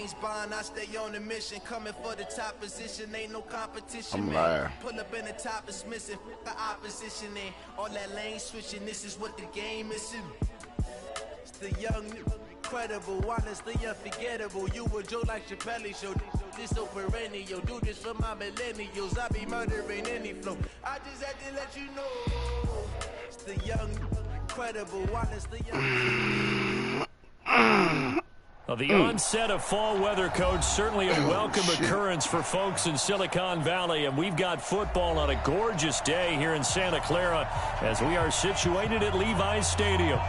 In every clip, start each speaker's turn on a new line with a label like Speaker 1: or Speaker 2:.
Speaker 1: James Bond, I stay on the mission. Coming for the top position, ain't no competition.
Speaker 2: I'm lying.
Speaker 1: Pull up in the top is missing. The opposition in all that lane switching. This is what the game is. It's the young, incredible, honestly unforgettable. You a Joe like Chappelle show. This so perennial. Do this for my millennials. I be murdering any flow. I just had to let you know. It's the young, incredible, honestly
Speaker 3: Well, the onset of fall weather, Coach, certainly a welcome occurrence for folks in Silicon Valley. And we've got football on a gorgeous day here in Santa Clara as we are situated at Levi's Stadium.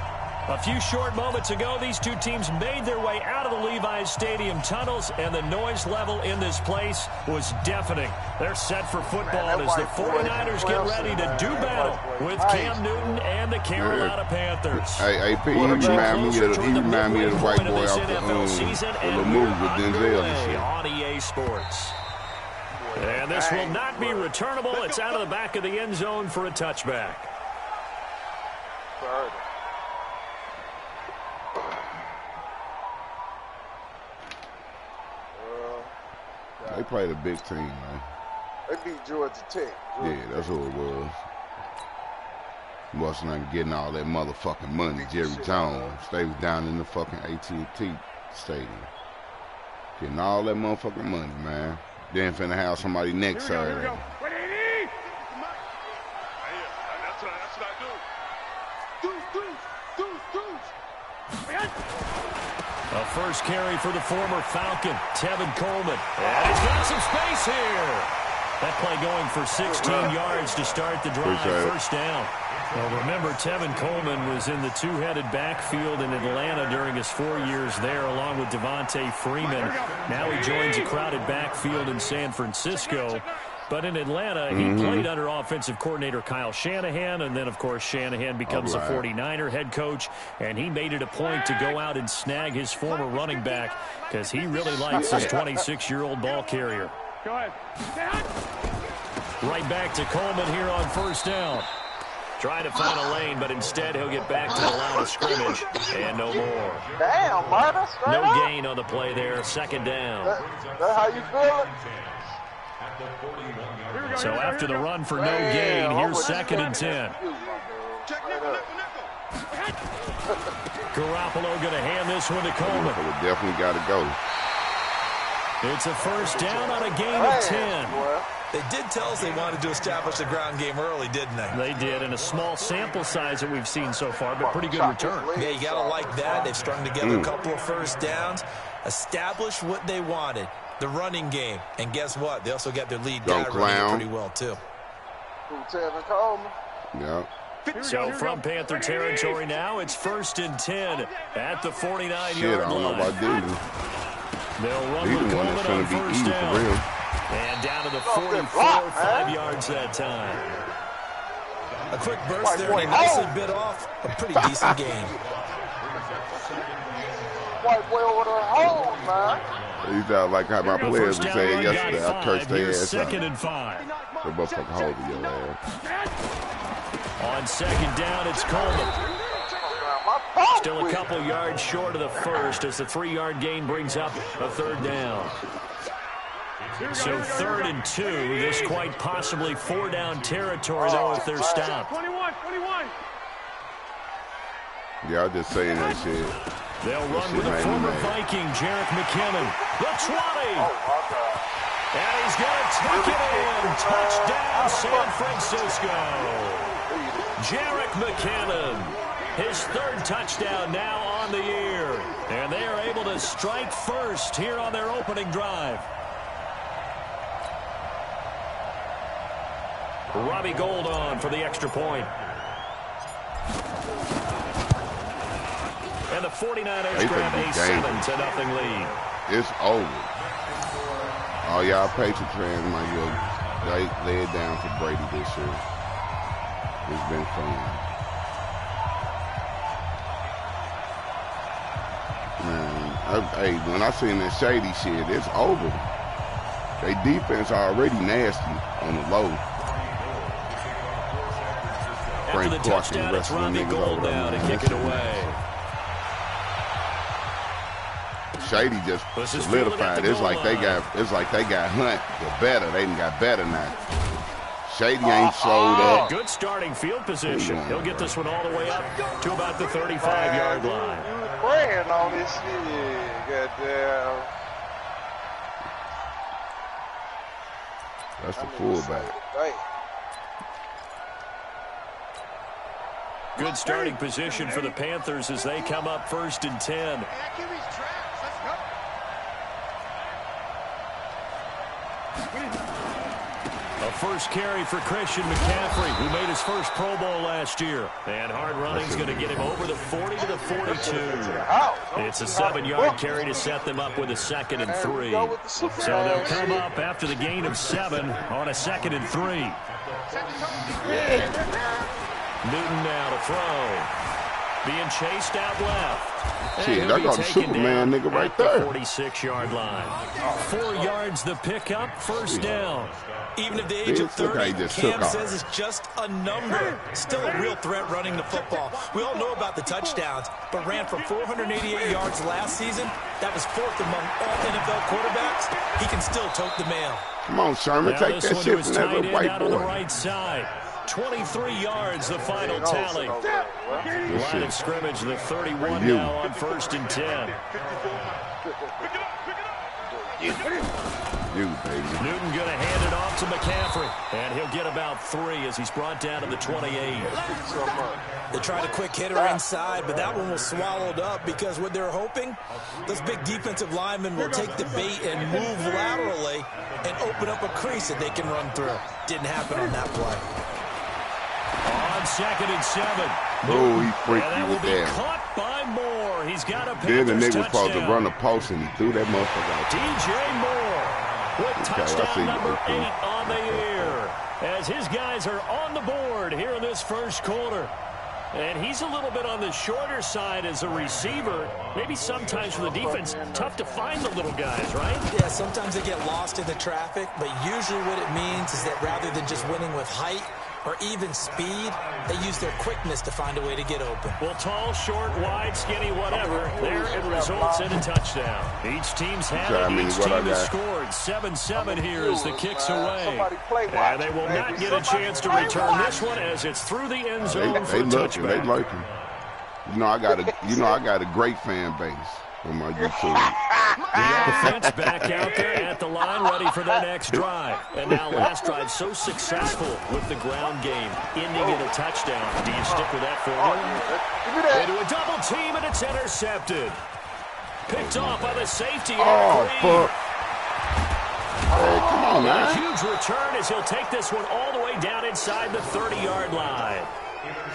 Speaker 3: A few short moments ago, these two teams made their way out of the Levi's Stadium tunnels, and the noise level in this place was deafening. They're set for football as the 49ers get ready to do battle with Cam Newton and the Carolina Panthers.
Speaker 2: Hey, AP, he remind me of the white boy out the movie with Denzel and shit.
Speaker 3: On EA Sports. And this will not be returnable. It's out of the back of the end zone for a touchback.
Speaker 2: They played a big team, man.
Speaker 4: They beat Georgia Tech.
Speaker 2: Yeah, that's who it was. Wasn't even getting all that motherfucking money. Jerry Jones, they was down in the fucking AT&T Stadium. Getting all that motherfucking money, man. Then finna have somebody next Saturday.
Speaker 5: That's what I do.
Speaker 3: A first carry for the former Falcon, Tevin Coleman. And he's got some space here. That play going for 16 yards to start the drive. First down. Well, remember, Tevin Coleman was in the two-headed backfield in Atlanta during his 4 years there, along with Devontae Freeman. Now he joins a crowded backfield in San Francisco. But in Atlanta, he played under offensive coordinator Kyle Shanahan, and then, of course, Shanahan becomes a 49er head coach, and he made it a point to go out and snag his former running back because he really likes his 26-year-old ball carrier.
Speaker 5: Go ahead.
Speaker 3: Right back to Coleman here on first down. Trying to find a lane, but instead he'll get back to the line of scrimmage, and no more.
Speaker 4: Damn, Marta.
Speaker 3: No gain on the play there, second down.
Speaker 4: That's how you feel it?
Speaker 3: So after the run for no gain, here's second and 10. Garoppolo going to hand this one to Coleman.
Speaker 2: Definitely got to go.
Speaker 3: It's a first down on a gain of 10.
Speaker 6: They did tell us they wanted to establish the ground game early, didn't they?
Speaker 3: They did, in a small sample size that we've seen so far, but pretty good return.
Speaker 6: Yeah, you got to like that. They've strung together a couple of first downs, established what they wanted, the running game. And guess what? They also got their lead guy running pretty well, too.
Speaker 4: Tevin Coleman.
Speaker 2: Yeah.
Speaker 3: So from Panther territory now, it's first and 10 at the 49-yard line.
Speaker 2: Shit, I don't know what I do.
Speaker 3: They'll run with Coleman on first down. And down to the 44, 5 yards that time.
Speaker 6: A quick burst there, and he nicely bit off a pretty decent game.
Speaker 4: White boy over the hole, man.
Speaker 2: You sound like how my players would say yesterday. I cursed their ass out.
Speaker 3: Second and 5.
Speaker 2: The motherfucker holding your ass.
Speaker 3: On second down, it's Coleman. Still a couple yards short of the first as the 3-yard gain brings up a third down. So 3rd and 2. This quite possibly 4-down territory, though, if they're stopped.
Speaker 5: 21.
Speaker 2: Yeah, I'm just saying that shit.
Speaker 3: They'll run with the former Viking, Jerick McKinnon. The 20. And he's going to tuck it in. Touchdown, San Francisco. Jerick McKinnon. His 3rd touchdown now on the year. And they are able to strike first here on their opening drive. Robbie Gould on for the extra point. And the 49ers grab a 7-0 lead.
Speaker 2: It's over. All y'all Patriot fans might lay it down for Brady this year. It's been fun. Man, when I seen that shady shit, it's over. They defense already nasty on the low.
Speaker 3: After the touchdown, it's Robbie Gould now to kick it away.
Speaker 2: Shady just solidified. It's like they got Hunt the better. They done got better now. Shady ain't showed up.
Speaker 3: Good starting field position. He'll get this one all the way up to about the 35-yard line.
Speaker 4: You was praying on this shit. Goddamn.
Speaker 2: That's the fullback.
Speaker 3: Good starting position for the Panthers as they come up 1st and 10. A first carry for Christian McCaffrey, who made his first Pro Bowl last year. And hard running's going to get him over the 40 to the 42. It's a 7-yard carry to set them up with a 2nd and 3. So they'll come up after the gain of 7 on a 2nd and 3. Newton now to throw. Being chased out left.
Speaker 2: Shit, that got the Superman nigga right there.
Speaker 3: 46-yard line. 4 yards the pickup, 1st down.
Speaker 6: Even at the age of 30, Cam says it's just a number. Still a real threat running the football. We all know about the touchdowns, but ran for 488 yards last season. That was 4th among all NFL quarterbacks. He can still tote the mail.
Speaker 2: Come on, Sherman, take that shit from that little white boy.
Speaker 3: On the right side. 23 yards, the final tally. Line of scrimmage, the 31 now on 1st and 10.
Speaker 2: You, baby.
Speaker 3: Newton going to hand it off to McCaffrey. And he'll get about 3 as he's brought down to the 28.
Speaker 6: They tried a quick hitter inside, but that one was swallowed up because what they're hoping, those big defensive linemen will take the bait and move laterally and open up a crease that they can run through. Didn't happen on that play.
Speaker 3: On 2nd and 7.
Speaker 2: Oh, he freaked
Speaker 3: that
Speaker 2: you
Speaker 3: will
Speaker 2: with
Speaker 3: be
Speaker 2: that.
Speaker 3: caught by Moore. He's got a
Speaker 2: Then the
Speaker 3: Panthers
Speaker 2: nigga was supposed to
Speaker 3: touchdown.
Speaker 2: run a post and he threw that motherfucker out.
Speaker 3: DJ Moore with touchdown number 8 on the year. As his guys are on the board here in this first quarter. And he's a little bit on the shorter side as a receiver. Maybe sometimes for the defense, tough to find the little guys, right?
Speaker 6: Yeah, sometimes they get lost in the traffic, but usually what it means is that rather than just winning with height or even speed, they use their quickness to find a way to get open.
Speaker 3: Well, tall, short, wide, skinny, whatever, there it results in a touchdown. Each team's had it. Each team has scored. 7-7 here as the kick's away. And they will not get a chance to return this one as it's through the end zone for a touchback.
Speaker 2: They lurking. You know, I got a great fan base on my YouTube.
Speaker 3: The offense back out there at the line, ready for their next drive. And now last drive so successful with the ground game, ending in a touchdown. Do you stick with that formula? Into a double team, and it's intercepted. Picked off by the safety.
Speaker 2: Fuck. Hey, come on, man.
Speaker 3: A huge return as he'll take this one all the way down inside the 30-yard line.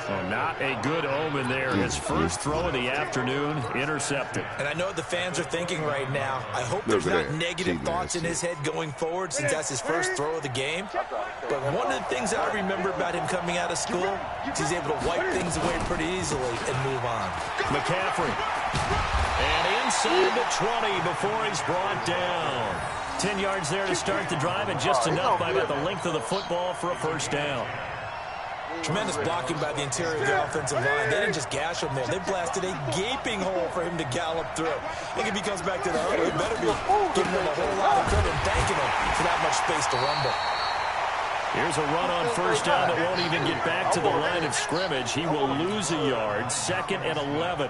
Speaker 3: So not a good omen there. His first throw of the afternoon, intercepted.
Speaker 6: And I know what the fans are thinking right now. I hope there's not negative thoughts in his head going forward since that's his first throw of the game. But one of the things I remember about him coming out of school is he's able to wipe things away pretty easily and move on.
Speaker 3: McCaffrey. And inside the 20 before he's brought down. 10 yards there to start the drive, and just enough by about the length of the football for a first down.
Speaker 6: Tremendous blocking by the interior of the offensive line. They didn't just gash him there. They blasted a gaping hole for him to gallop through. I think if he comes back to the huddle, he better be giving him a whole lot of credit and thanking him for that much space to rumble.
Speaker 3: Here's a run on first down that won't even get back to the line of scrimmage. He will lose a yard. 2nd and 11.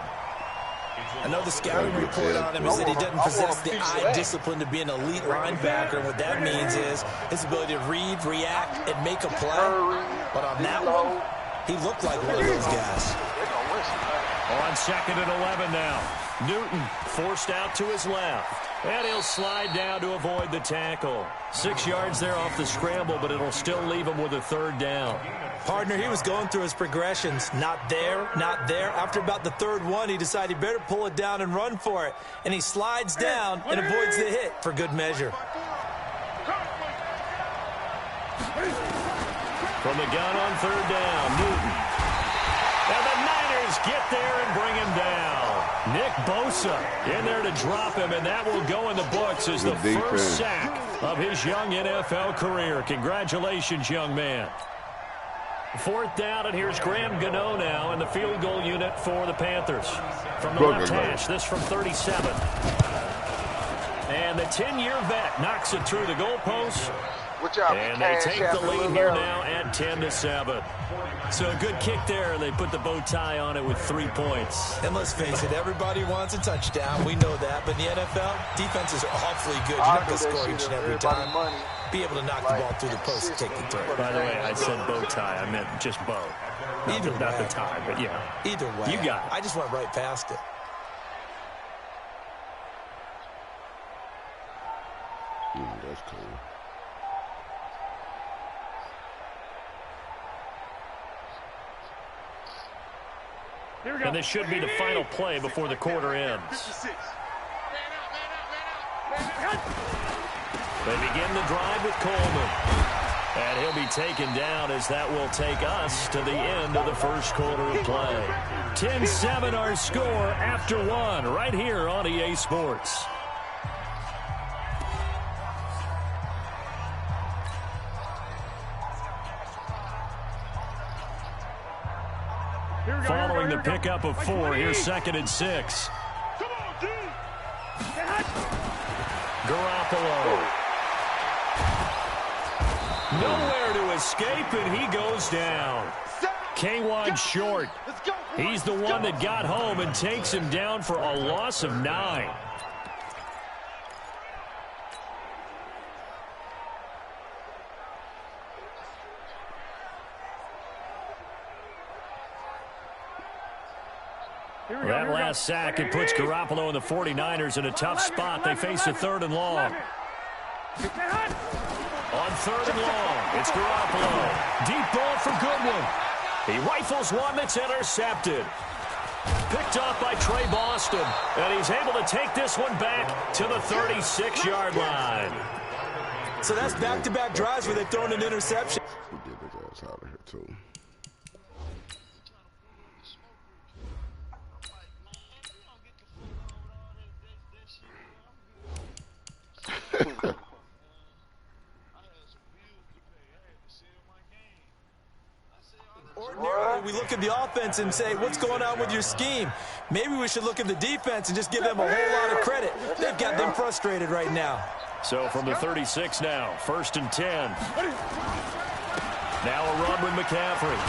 Speaker 6: I know the scouting report on him is that he doesn't possess the eye discipline to be an elite linebacker. And what that means is his ability to read, react, and make a play. But on that one, he looked like one of those guys.
Speaker 3: On 2nd and 11 now. Newton forced out to his left. And he'll slide down to avoid the tackle. 6 yards there off the scramble, but it'll still leave him with a 3rd down.
Speaker 6: Partner, he was going through his progressions. Not there, not there. After about the 3rd one, he decided he better pull it down and run for it. And he slides down and avoids the hit for good measure.
Speaker 3: From the gun on 3rd down, Newton. And the Niners get there and bring him down. Nick Bosa in there to drop him, and that will go in the books as the first sack of his young NFL career. Congratulations, young man. 4th down, and here's Graham Gano now in the field goal unit for the Panthers. From the left hash, this from 37. And the 10-year vet knocks it through the goalpost. And they
Speaker 4: Cash
Speaker 3: take
Speaker 4: App
Speaker 3: the
Speaker 4: a
Speaker 3: lead
Speaker 4: little
Speaker 3: here
Speaker 4: early.
Speaker 3: now at 10-7. So a good kick there. They put the bow tie on it with 3 points.
Speaker 6: And let's face it, everybody wants a touchdown. We know that. But in the NFL, defenses are awfully good. You're not going to score each and every time. Be able to knock the ball through the post and take the throw.
Speaker 3: By the way, I said bow tie. I meant just bow.
Speaker 6: Either way.
Speaker 3: Not the tie, but yeah.
Speaker 6: Either way.
Speaker 3: You got it.
Speaker 6: I just went right past it.
Speaker 2: That's cool.
Speaker 3: And this should be the final play before the quarter ends. They begin the drive with Coleman. And he'll be taken down as that will take us to the end of the first quarter of play. 10-7 our score after one right here on EA Sports. Following the pickup of 4, here's 2nd and 6. Garoppolo. Nowhere to escape, and he goes down. K-Wan short. He's the one that got home and takes him down for a loss of 9. That last sack, it puts Garoppolo and the 49ers in a tough spot. They face a 3rd and long. On 3rd and long, it's Garoppolo. Deep ball for Goodwin. He rifles one that's intercepted. Picked off by Trey Boston. And he's able to take this one back to the 36-yard line.
Speaker 6: So that's back-to-back drives where they've thrown an interception.
Speaker 2: He get his ass out of here, too.
Speaker 6: Ordinarily, we look at the offense and say, what's going on with your scheme? Maybe we should look at the defense and just give them a whole lot of credit. They've got them frustrated right now.
Speaker 3: So from the 36 now, 1st and 10. Now a run with McCaffrey.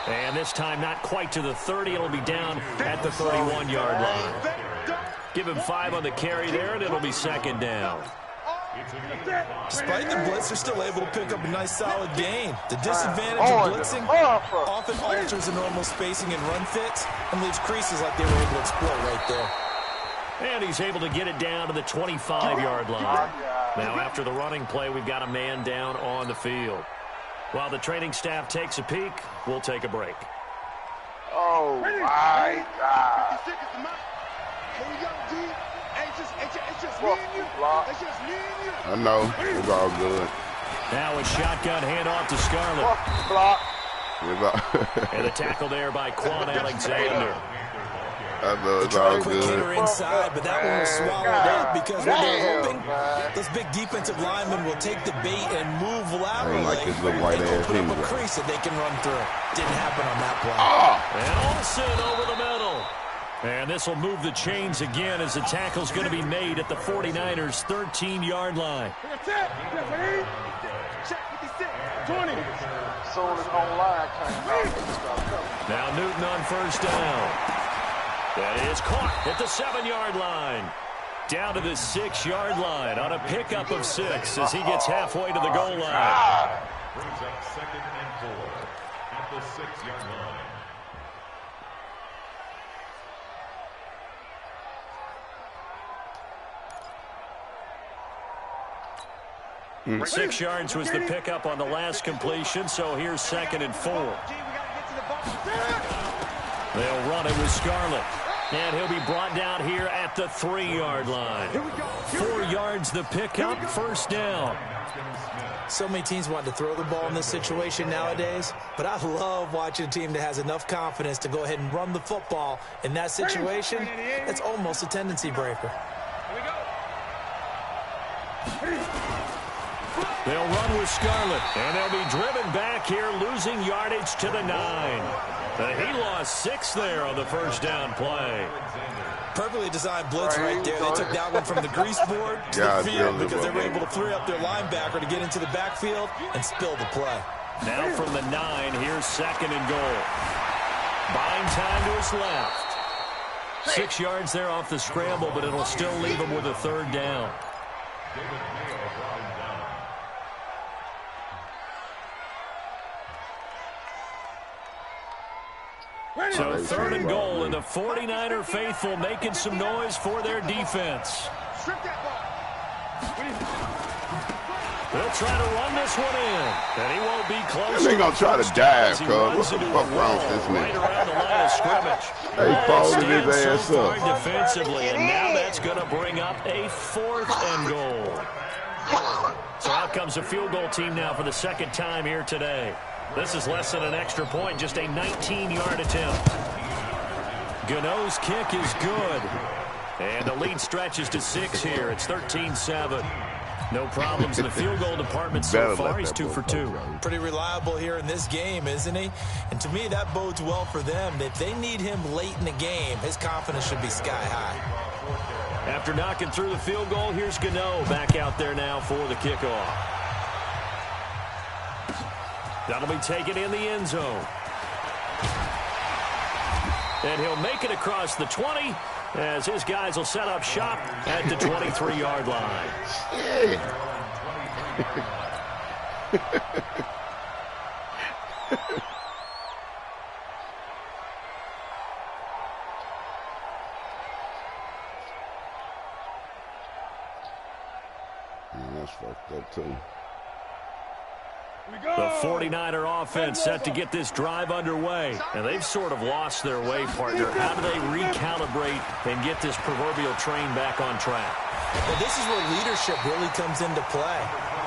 Speaker 3: And this time not quite to the 30. It'll be down at the 31-yard line. Give him 5 on the carry there, and it'll be 2nd down.
Speaker 6: Despite the blitz, they're still able to pick up a nice solid gain. The disadvantage of blitzing often alters the normal spacing and run fits and leaves creases like they were able to exploit right there.
Speaker 3: And he's able to get it down to the 25-yard line. Now after the running play, we've got a man down on the field. While the training staff takes a peek, we'll take a break.
Speaker 4: Oh, my God.
Speaker 2: I know. It's all good.
Speaker 3: Now a shotgun handoff to Scarlett. And the tackle there by Quan Alexander.
Speaker 2: I know it's all
Speaker 6: Quick hitter
Speaker 2: good.
Speaker 6: inside, but that one was swallowed up because what they're hoping, those big defensive linemen will take the bait and move laterally.
Speaker 2: like his little white
Speaker 6: and
Speaker 2: ass
Speaker 6: open up a
Speaker 2: anyway.
Speaker 6: crease that they can run through. Didn't happen on that play.
Speaker 3: And Olsen over the middle. And this will move the chains again as the tackle's going to be made at the 49ers' 13-yard line. Now Newton on 1st down. That is caught at the 7-yard line. Down to the 6-yard line on a pickup of 6 as he gets halfway to the goal line.
Speaker 7: Brings up 2nd and 4 at the 6-yard line.
Speaker 3: Mm. 6 yards was the pickup on the last completion, so here's 2nd and 4. They'll run it with Scarlett. And he'll be brought down here at the 3-yard line. 4 yards the pickup, 1st down.
Speaker 6: So many teams want to throw the ball in this situation nowadays, but I love watching a team that has enough confidence to go ahead and run the football. In that situation, it's almost a tendency breaker.
Speaker 3: They'll run with Scarlett, and they'll be driven back here, losing yardage to the 9. He lost 6 there on the 1st down play.
Speaker 6: Perfectly designed blitz right there. They took that one from the grease board to the field because they were able to free up their linebacker to get into the backfield and spill the play.
Speaker 3: Now from the 9, here's 2nd and goal. Buying time to his left. 6 yards there off the scramble, but it'll still leave him with a 3rd down. So 3rd and goal, and the 49er faithful making some noise for their defense. They'll try to run this one in, and he won't be close.
Speaker 2: They gonna try to dive, cuz. What the fuck wrong with this nigga?
Speaker 3: Right around the line of scrimmage.
Speaker 2: They folded his ass up.
Speaker 3: Defensively, and now that's going to bring up a 4th and goal. So out comes a field goal team now for the 2nd time here today. This is less than an extra point, just a 19-yard attempt. Gano's kick is good. And the lead stretches to 6 here. It's 13-7. No problems in the field goal department so far. He's 2 for 2.
Speaker 6: Pretty reliable here in this game, isn't he? And to me, that bodes well for them. If they need him late in the game, his confidence should be sky high.
Speaker 3: After knocking through the field goal, here's Gano back out there now for the kickoff. That'll be taken in the end zone. And he'll make it across the 20 as his guys will set up shop at the 23-yard line.
Speaker 2: That's fucked up, too.
Speaker 3: The 49er offense set to get this drive underway, and they've sort of lost their way, partner. How do they recalibrate and get this proverbial train back on track?
Speaker 6: Well, this is where leadership really comes into play.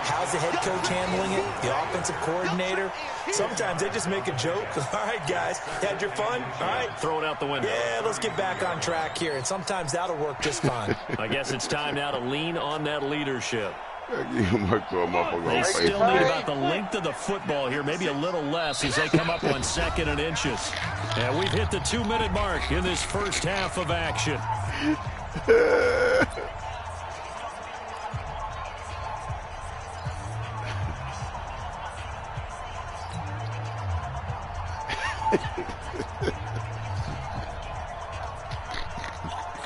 Speaker 6: How's the head coach handling it? The offensive coordinator? Sometimes they just make a joke. All right, guys, had your fun? All right.
Speaker 3: Throw it out the window.
Speaker 6: Yeah, let's get back on track here, and sometimes that'll work just fine.
Speaker 3: I guess it's time now to lean on that leadership.
Speaker 2: They
Speaker 3: still need about the length of the football here, maybe a little less as they come up on 2nd and inches. And we've hit the 2-minute mark in this first half of action.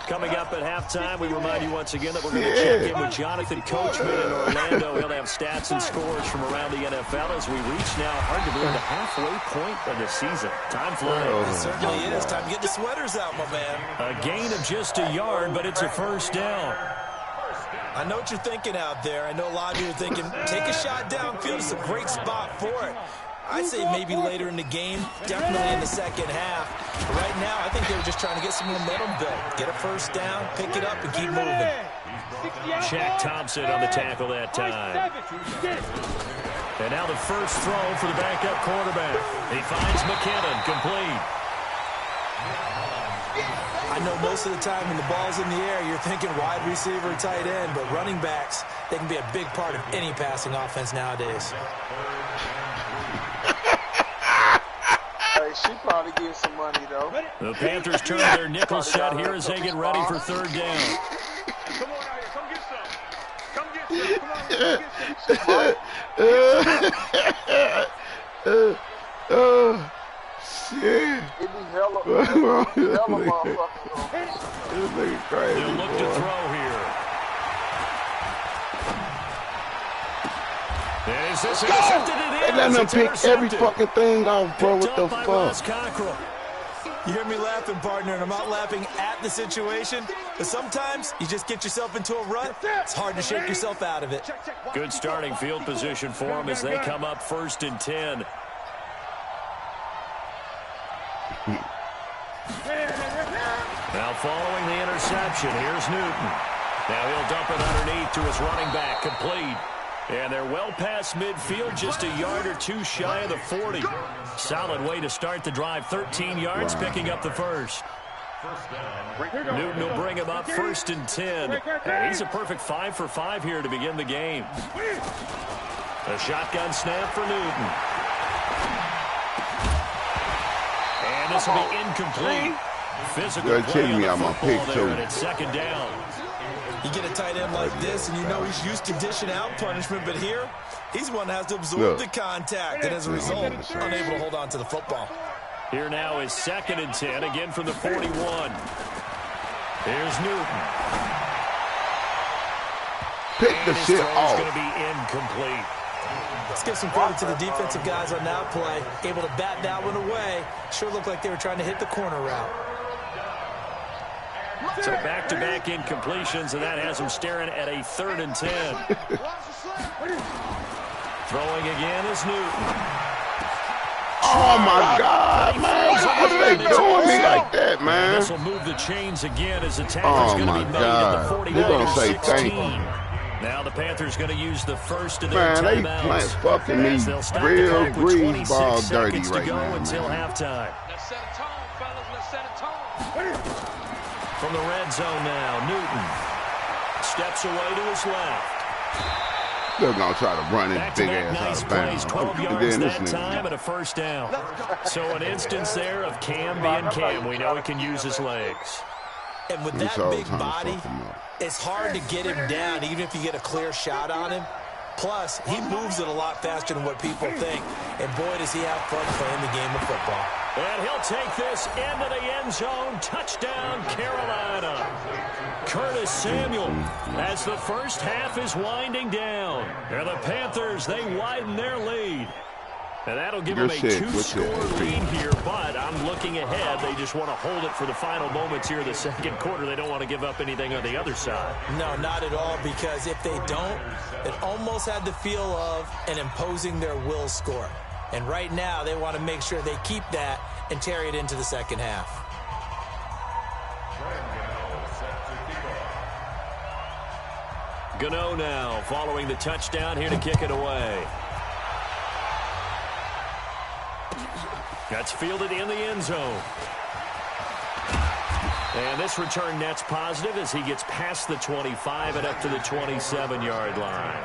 Speaker 3: Coming up at halftime, we remind you once again that we're going to check in with Jonathan Coachman in Orlando. He'll have stats and scores from around the NFL as we reach now, hard to believe, the halfway point of the season. Time flies.
Speaker 6: It certainly is. Time to get the sweaters out, my man.
Speaker 3: A gain of just a yard, but it's a 1st down.
Speaker 6: I know what you're thinking out there. I know a lot of you are thinking, take a shot downfield. It's a great spot for it. I'd say maybe later in the game, definitely in the 2nd half. But right now, I think they were just trying to get some momentum built. Get a 1st down, pick it up, and keep moving.
Speaker 3: Shaq Thompson on the tackle that time. And now the first throw for the backup quarterback. He finds McKinnon, complete.
Speaker 6: I know most of the time when the ball's in the air, you're thinking wide receiver, tight end, but running backs, they can be a big part of any passing offense nowadays.
Speaker 4: She probably gets some money, though.
Speaker 3: The Panthers turn their nickel set here as they get ready for 3rd down.
Speaker 5: Come on out here. Come get some. Come get some. Come on,
Speaker 2: Shit.
Speaker 4: it be hella motherfuckers.
Speaker 2: This nigga crazy.
Speaker 3: They'll look to throw here. Is this intercepted?
Speaker 2: They let them pick every fucking thing off, bro. What the fuck?
Speaker 6: You hear me laughing, partner, and I'm not laughing at the situation, but sometimes you just get yourself into a rut. It's hard to shake yourself out of it.
Speaker 3: Good starting field position for them as they come up 1st and 10. Now following the interception, here's Newton. Now he'll dump it underneath to his running back, complete. And they're well past midfield, just a yard or 2 shy of the 40. Solid way to start the drive, 13 yards, picking up the 1st. Newton will bring him up 1st and 10. And he's a perfect 5 for 5 here to begin the game. A shotgun snap for Newton. And this will be incomplete. Physical play on the football there, and it's 2nd down.
Speaker 6: You get a tight end like this, and you know he's used to dishing out punishment, but here, he's one that has to absorb the contact, and as a result, unable to hold on to the football.
Speaker 3: Here now is 2nd and 10, again from the 41. Here's Newton.
Speaker 2: Pick the shit off.
Speaker 3: Going to be incomplete.
Speaker 6: Let's give some credit to the defensive guys on that play. Able to bat that one away. Sure looked like they were trying to hit the corner route.
Speaker 3: So back-to-back incompletions, and that has them staring at a 3rd and 10. Throwing again is Newton.
Speaker 2: Oh, my God, man. What are they doing me like that, man?
Speaker 3: This will move the chains again as the tackle's going to be made at the 49.
Speaker 2: You're going to say thank you.
Speaker 3: Now the Panthers going to use the first of
Speaker 2: Man,
Speaker 3: their timeouts.
Speaker 2: they playing fucking me real grease ball dirty right now,
Speaker 3: until
Speaker 2: man.
Speaker 3: halftime.
Speaker 5: Let's set a tone, fellas. Let's set a tone.
Speaker 3: From the red zone now, Newton steps away to his left.
Speaker 2: They're going to try to run his big ass
Speaker 3: nice
Speaker 2: out of
Speaker 3: plays,
Speaker 2: bounds.
Speaker 3: 12 yards that time and a 1st down. So an instance there of Cam being Cam. We know he can use his legs.
Speaker 6: And with that big body, it's hard to get him down, even if you get a clear shot on him. Plus, he moves it a lot faster than what people think. And boy, does he have fun playing the game of football.
Speaker 3: And he'll take this into the end zone. Touchdown, Carolina. Curtis Samuel as the first half is winding down. And the Panthers, they widen their lead. And that'll give them a 2-score lead here, but I'm looking ahead. They just want to hold it for the final moments here in the 2nd quarter. They don't want to give up anything on the other side.
Speaker 6: No, not at all, because if they don't, it almost had the feel of an imposing their will score. And right now, they want to make sure they keep that and carry it into the 2nd half.
Speaker 3: Gano now following the touchdown here to kick it away. That's fielded in the end zone. And this return net's positive as he gets past the 25 and up to the 27-yard line.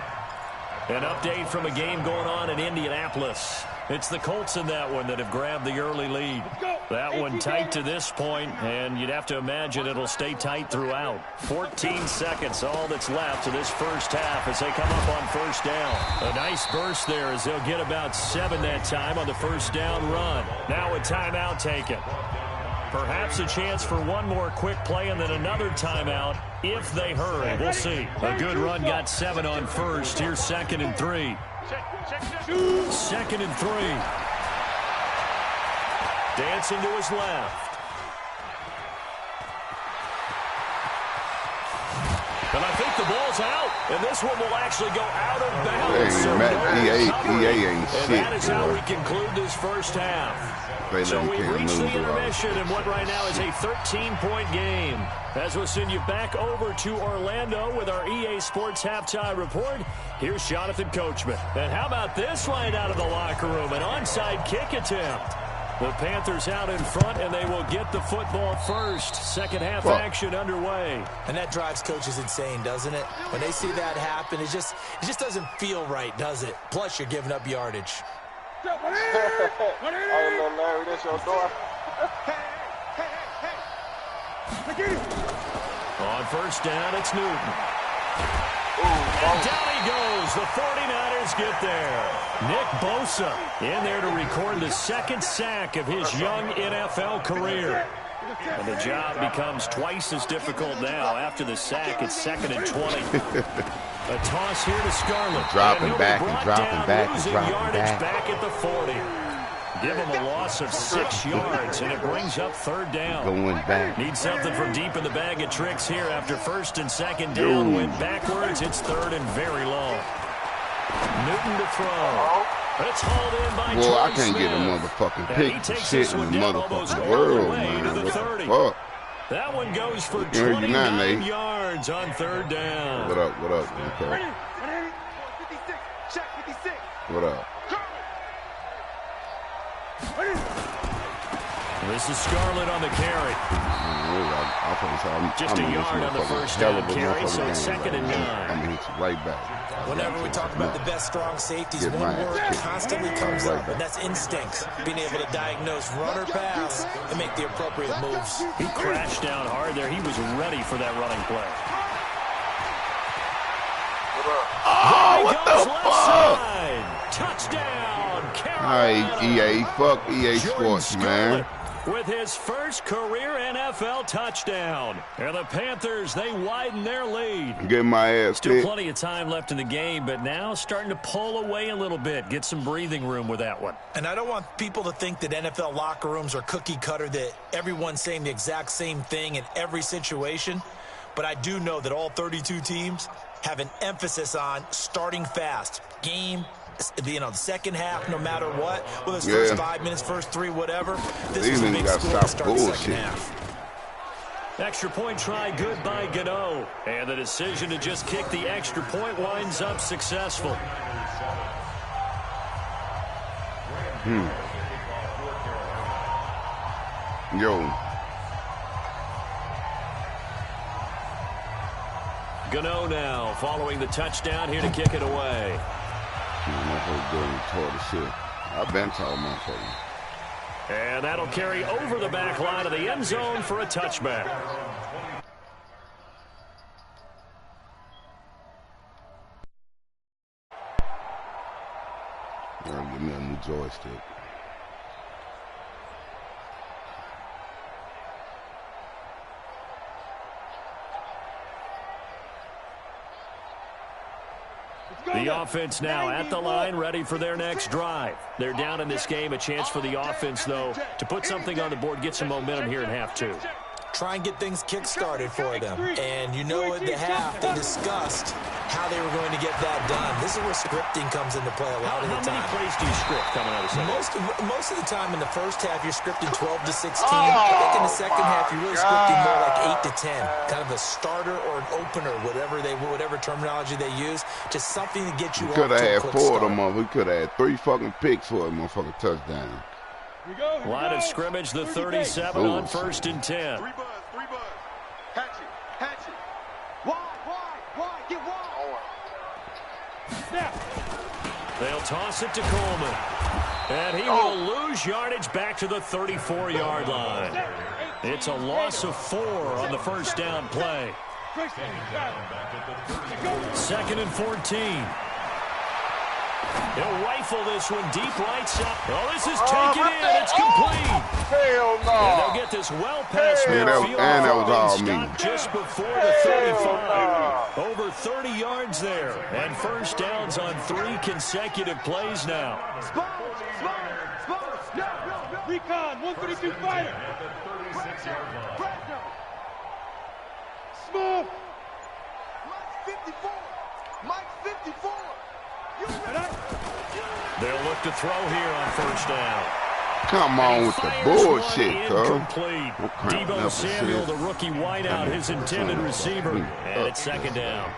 Speaker 3: An update from a game going on in Indianapolis. It's the Colts in that one that have grabbed the early lead. That one tight to this point, and you'd have to imagine it'll stay tight throughout. 14 seconds, all that's left to this first half as they come up on 1st down. A nice burst there as they'll get about 7 that time on the 1st down run. Now a timeout taken. Perhaps a chance for one more quick play and then another timeout if they hurry. We'll see. A good run got 7 on 1st. Here's 2nd and 3. 2nd and 3. Dancing to his left. And I think the ball's out. And this one will actually go out of bounds.
Speaker 2: Hey, EA ain't shit.
Speaker 3: And that is how we conclude this first half. So we reach the intermission in what right now is a 13-point game. As we'll send you back over to Orlando with our EA Sports Halftime Report, here's Jonathan Coachman. And how about this right out of the locker room? An onside kick attempt. The Panthers out in front, and they will get the football first. 2nd half action underway.
Speaker 6: And that drives coaches insane, doesn't it? When they see that happen, it just doesn't feel right, does it? Plus, you're giving up yardage.
Speaker 4: Hey, little Larry, that's your door.
Speaker 3: On 1st down, it's Newton. And down he goes. The 49ers get there. Nick Bosa in there to record the 2nd sack of his young NFL career. And the job becomes twice as difficult now. After the sack, it's 2nd and 20. A toss here to Scarlett.
Speaker 2: Dropping back and dropping back and dropping
Speaker 3: yardage back at the 40. Give him a loss of 6 yards, and it brings up 3rd down.
Speaker 2: Going back.
Speaker 3: Need something from deep in the bag of tricks here after 1st and 2nd down. Went backwards. It's 3rd and very long. Newton to throw. It's hauled in by
Speaker 2: Boy, I
Speaker 3: Troy
Speaker 2: can't
Speaker 3: Smith.
Speaker 2: get a motherfucking pick for shit in the motherfucking
Speaker 3: all the
Speaker 2: world,
Speaker 3: way
Speaker 2: man.
Speaker 3: to the
Speaker 2: What
Speaker 3: 30.
Speaker 2: the fuck?
Speaker 3: That one goes for
Speaker 2: Hear you now,
Speaker 3: 29
Speaker 2: Nate.
Speaker 3: yards on 3rd down.
Speaker 2: What up, okay? What up?
Speaker 3: This is Scarlett on the carry. Just a yard on the first down carry, so it's 2nd and 9.
Speaker 2: I'm going to hit you right back.
Speaker 6: Whenever we talk about the best strong safeties, one word constantly comes up, and that's instinct. Being able to diagnose run or pass and make the appropriate moves.
Speaker 3: He crashed down hard there. He was ready for that running play.
Speaker 2: Oh, what the fuck?
Speaker 3: Touchdown,
Speaker 2: Carolina. EA, fuck EA Sports, man.
Speaker 3: With his first career NFL touchdown. And the Panthers, they widen their lead.
Speaker 2: Get my ass
Speaker 3: Still
Speaker 2: kicked.
Speaker 3: plenty of time left in the game, but now starting to pull away a little bit. Get some breathing room with that one.
Speaker 6: And I don't want people to think that NFL locker rooms are cookie cutter, that everyone's saying the exact same thing in every situation. But I do know that all 32 teams have an emphasis on starting fast. Game, the second half, no matter what, whether it's first 5 minutes, first 3, whatever. This is a big score to start the second half.
Speaker 3: Extra point try, good by Gano. And the decision to just kick the extra point winds up successful.
Speaker 2: Yo.
Speaker 3: Gano now following the touchdown here to kick it away.
Speaker 2: I've been told motherfucker.
Speaker 3: And that'll carry over the back line of the end zone for a touchback.
Speaker 2: Give me a new joystick.
Speaker 3: The offense now at the line, ready for their next drive. They're down in this game. A chance for the offense, though, to put something on the board, get some momentum here in half 2.
Speaker 6: Try and get things kick-started for them. And you know at the half, they discussed how they were going to get that done. This is where scripting comes into play a lot of the time.
Speaker 3: How many plays do you script coming out of the second?
Speaker 6: Most of the time in the first half, you're scripting 12 to 16. I think in the second half, you're really scripting more like 8 to 10. Kind of a starter or an opener, whatever terminology they use. Just something to get you off to a quick start.
Speaker 2: Could have had 4 of them, we could have had 3 fucking picks for a motherfucking touchdown.
Speaker 3: Line of scrimmage, the 37 on 1st and 10.
Speaker 5: 3 buzz. Hatch it. Wide, get wide.
Speaker 3: They'll toss it to Coleman. And he will lose yardage back to the 34-yard line. It's a loss of 4 on the first down play. 2nd and 14. They'll rifle this one deep right side. Oh, this is taken in. It's complete.
Speaker 4: Hell no.
Speaker 3: And they'll get this well past midfield.
Speaker 2: And that was all me.
Speaker 3: Just before the 35. Over 30 yards there. And first downs on 3 consecutive plays now.
Speaker 5: Recon, 132 fighter. Smooth. Mike 54.
Speaker 3: They'll look to throw here on first down.
Speaker 2: Come on with the bullshit, cuz.
Speaker 3: Incomplete. Debo Samuel, the rookie wideout, his intended receiver. And it's 2nd down.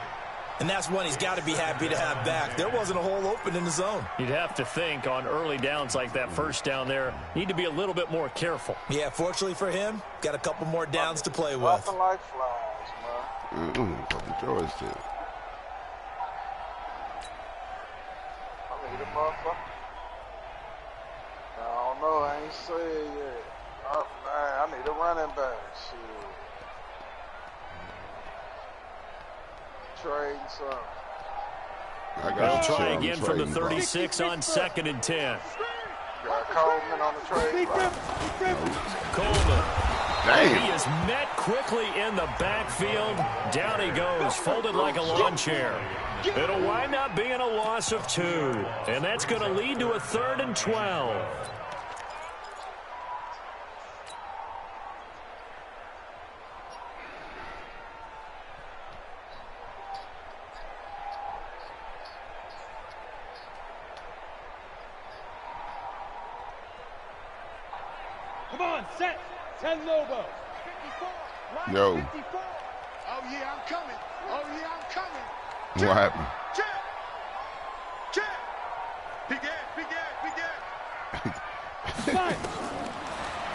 Speaker 6: And that's one he's got to be happy to have back. There wasn't a hole open in the zone.
Speaker 3: You'd have to think on early downs like that first down there, need to be a little bit more careful.
Speaker 6: Yeah, fortunately for him, got a couple more downs to play with.
Speaker 4: Nothing like flies, man.
Speaker 2: Fucking joystick.
Speaker 4: I need a motherfucker. I don't know. I ain't say it yet. Oh, man, I need a running back. Shit. Trade something.
Speaker 3: They'll try again from the 36 on 2nd and 10.
Speaker 4: Got Coleman on the trade block.
Speaker 3: Coleman.
Speaker 2: Damn.
Speaker 3: He is met quickly in the backfield. Down he goes, folded like a lawn chair. It'll wind up being a loss of 2. And that's going to lead to a 3rd and 12.
Speaker 5: Come on, set. 10 Lobo. 54.
Speaker 2: Yo.
Speaker 5: 54. Oh, yeah, I'm coming. Oh, yeah, I'm coming.
Speaker 2: What happened?
Speaker 5: Check. Big ass.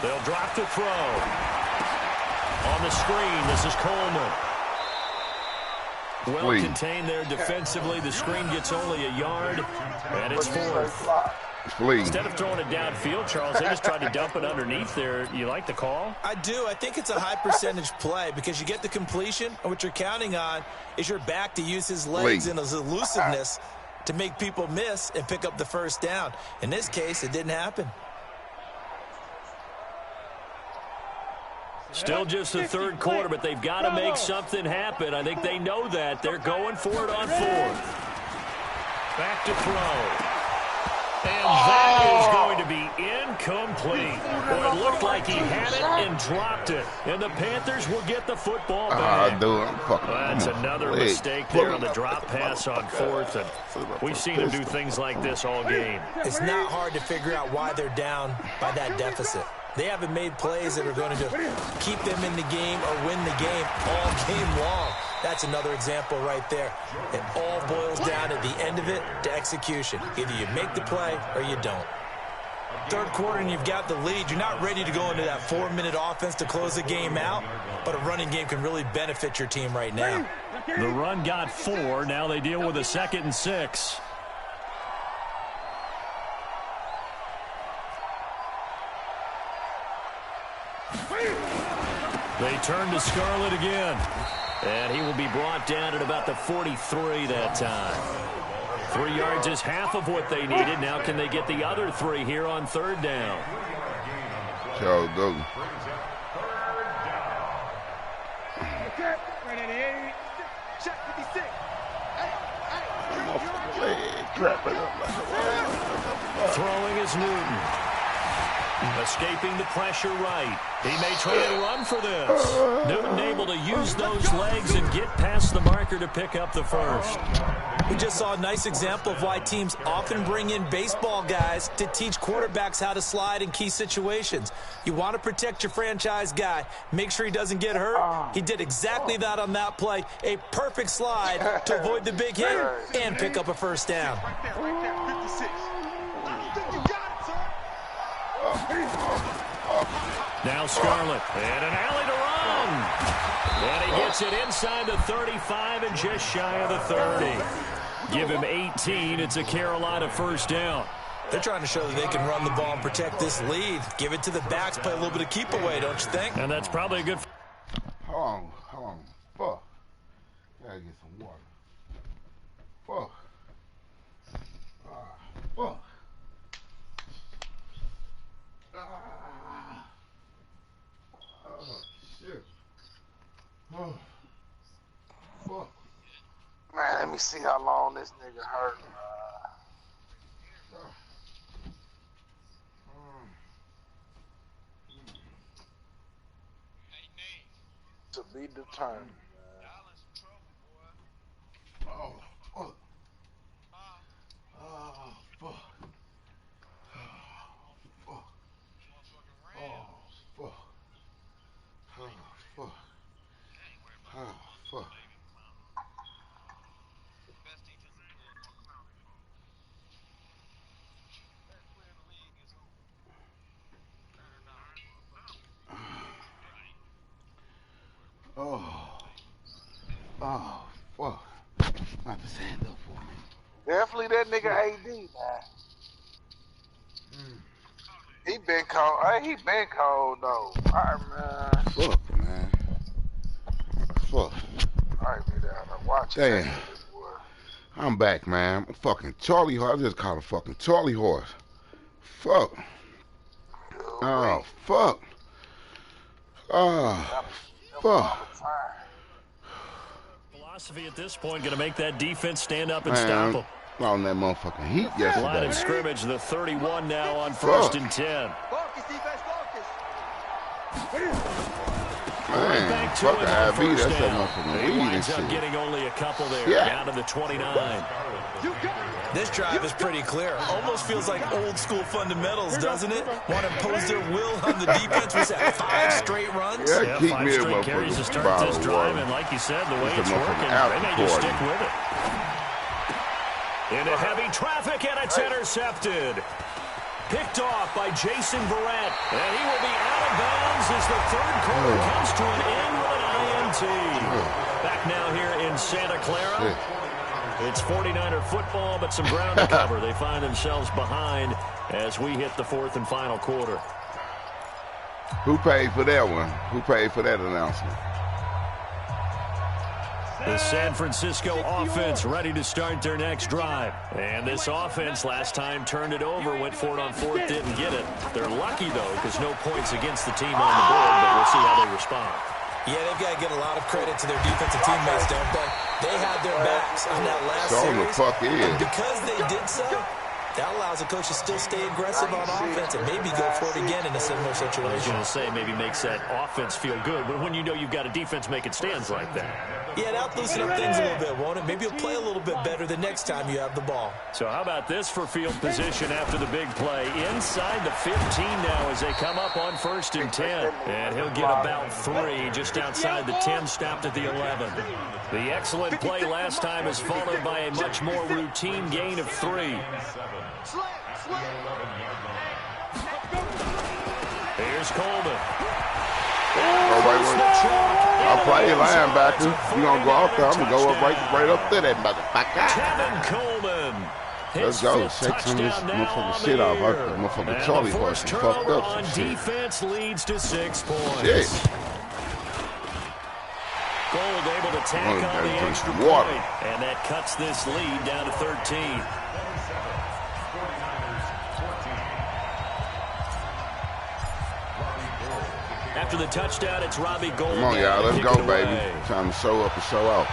Speaker 3: The They'll drop to throw. On the screen, this is Coleman. Well contained there defensively. The screen gets only a yard, and it's 4th. Instead of throwing it downfield, Charles, they just tried to dump it underneath there. You like the call?
Speaker 6: I do. I think it's a high percentage play because you get the completion, and what you're counting on is your back to use his legs and his elusiveness to make people miss and pick up the first down. In this case, it didn't happen.
Speaker 3: Still just the third quarter, but they've got to make something happen. I think they know that. They're going for it on 4th. Back to throw. And that is going to be incomplete. Boy, it looked like he had it and dropped it. And the Panthers will get the football back. That's another mistake there on the drop pass on 4th. And we've seen him do things like this all game.
Speaker 6: It's not hard to figure out why they're down by that deficit. They haven't made plays that are going to keep them in the game or win the game all game long. That's another example right there. It all boils down at the end of it to execution. Either you make the play or you don't. Third quarter and you've got the lead. You're not ready to go into that 4-minute offense to close the game out, but a running game can really benefit your team right now.
Speaker 3: The run got 4. Now they deal with a 2nd and 6. They turn to Scarlett again. And he will be brought down at about the 43 that time. 3 yards is half of what they needed. Now can they get the other 3 here on 3rd down?
Speaker 2: Charles go.
Speaker 3: Throwing is Newton. Escaping the pressure right. He may try and run for this. Newton able to use those legs and get past the marker to pick up the first.
Speaker 6: We just saw a nice example of why teams often bring in baseball guys to teach quarterbacks how to slide in key situations. You want to protect your franchise guy. Make sure he doesn't get hurt. He did exactly that on that play. A perfect slide to avoid the big hit and pick up a first down.
Speaker 3: Now Scarlett, and an alley to run. And he gets it inside the 35 and just shy of the 30. Give him 18. It's a Carolina first down.
Speaker 6: They're trying to show that they can run the ball and protect this lead. Give it to the backs, play a little bit of keep away, don't you think?
Speaker 3: And that's probably a good...
Speaker 2: Hold on. Fuck. Gotta get some water. Fuck. Fuck. Shit. Fuck.
Speaker 4: Man, let me see how long this nigga hurt. To be determined.
Speaker 2: Oh, fuck. Oh, fuck. Oh, fuck. I have to stand up for me.
Speaker 4: Definitely that nigga AD, man. He been cold. He been cold, though. Alright, man.
Speaker 2: Fuck, man. Fuck.
Speaker 4: Alright, be down there watching.
Speaker 2: Damn. I'm back, man. I'm fucking Charlie horse. I just caught a fucking Charlie horse. Fuck. Oh, fuck. Oh, fuck.
Speaker 3: Philosophy at this point going to make that defense stand up and stop them.
Speaker 2: On that motherfucking heat yesterday.
Speaker 3: Line of scrimmage, the 31 now on 1st and 10.
Speaker 2: Man, fuck IV, that's that motherfucking weed and
Speaker 3: winds up
Speaker 2: shit.
Speaker 3: getting only a couple there, down to the 29.
Speaker 6: This drive is pretty clear. Almost feels like old school fundamentals, doesn't it? Want to impose their will on the defense. Was that 5 straight runs?
Speaker 2: Yeah, keep
Speaker 3: 5
Speaker 2: me a
Speaker 3: straight carries to
Speaker 2: motherfucking
Speaker 3: start this
Speaker 2: bottle of
Speaker 3: drive,
Speaker 2: water.
Speaker 3: and like you said, the way
Speaker 2: It's
Speaker 3: it's
Speaker 2: a
Speaker 3: working,
Speaker 2: motherfucking
Speaker 3: they may just
Speaker 2: alcohol.
Speaker 3: stick with it. Into heavy traffic, and it's intercepted. Picked off by Jason Verrett. And he will be out of bounds as the third quarter comes to an end with an INT. Back now here in Santa Clara. It's 49er football, but some ground to cover. They find themselves behind as we hit the fourth and final quarter.
Speaker 2: Who paid for that one? Who paid for that announcement?
Speaker 3: The San Francisco offense ready to start their next drive. And this offense last time turned it over, went for it on fourth, didn't get it. They're lucky, though, because no points against the team on the board, but we'll see how they respond.
Speaker 6: Yeah, they've got to give a lot of credit to their defensive teammates, don't they? They had their backs on that last series. And because they did so, that allows a coach to still stay aggressive on offense and maybe go for it again in a similar situation.
Speaker 3: I was going to say maybe makes that offense feel good, but when you know you've got a defense making stands like that.
Speaker 6: Yeah, that'll loosen up things a little bit, won't it? Maybe you'll play a little bit better the next time you have the ball.
Speaker 3: So how about this for field position after the big play? Inside the 15 now as they come up on 1st and 10. And he'll get about 3 just outside the 10, stopped at the 11. The excellent play last time is followed by a much more routine gain of 3. Here's Coleman.
Speaker 2: Oh, wait. I'll play linebacker. You gonna go out there? I'm gonna go up right up to that motherfucker.
Speaker 3: Kevin Coleman.
Speaker 2: Let's go. Shake some of this motherfucking shit off. Motherfucking Charlie fucking fucked up some shit.
Speaker 3: Defense leads to 6 points.
Speaker 2: Shit.
Speaker 3: Gold able to tack on the extra point, and that cuts this lead down to 13. After the touchdown, it's Robbie Gold.
Speaker 2: Come on, y'all. Let's go, baby. Trying to show up and show out.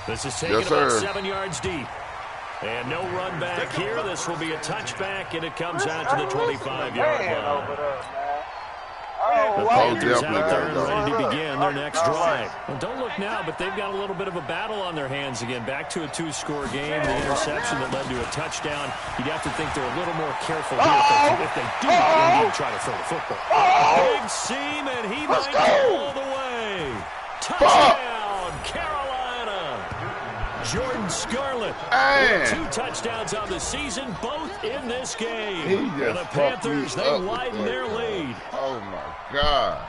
Speaker 3: This is taken about 7 yards deep. And no run back here. This will be a touchback, and it comes out to the 25-yard line. The Panthers out there and ready to begin their next drive. Well, don't look now, but they've got a little bit of a battle on their hands again. Back to a 2-score game. The interception that led to a touchdown. You'd have to think they're a little more careful here if they do indeed try to throw the football. Big seam, and he might go all the way. Touchdown, Carolina. Jordan Scarlett with 2 touchdowns on the season, both in this game. And the Panthers, they widen their lead.
Speaker 2: Oh, my God.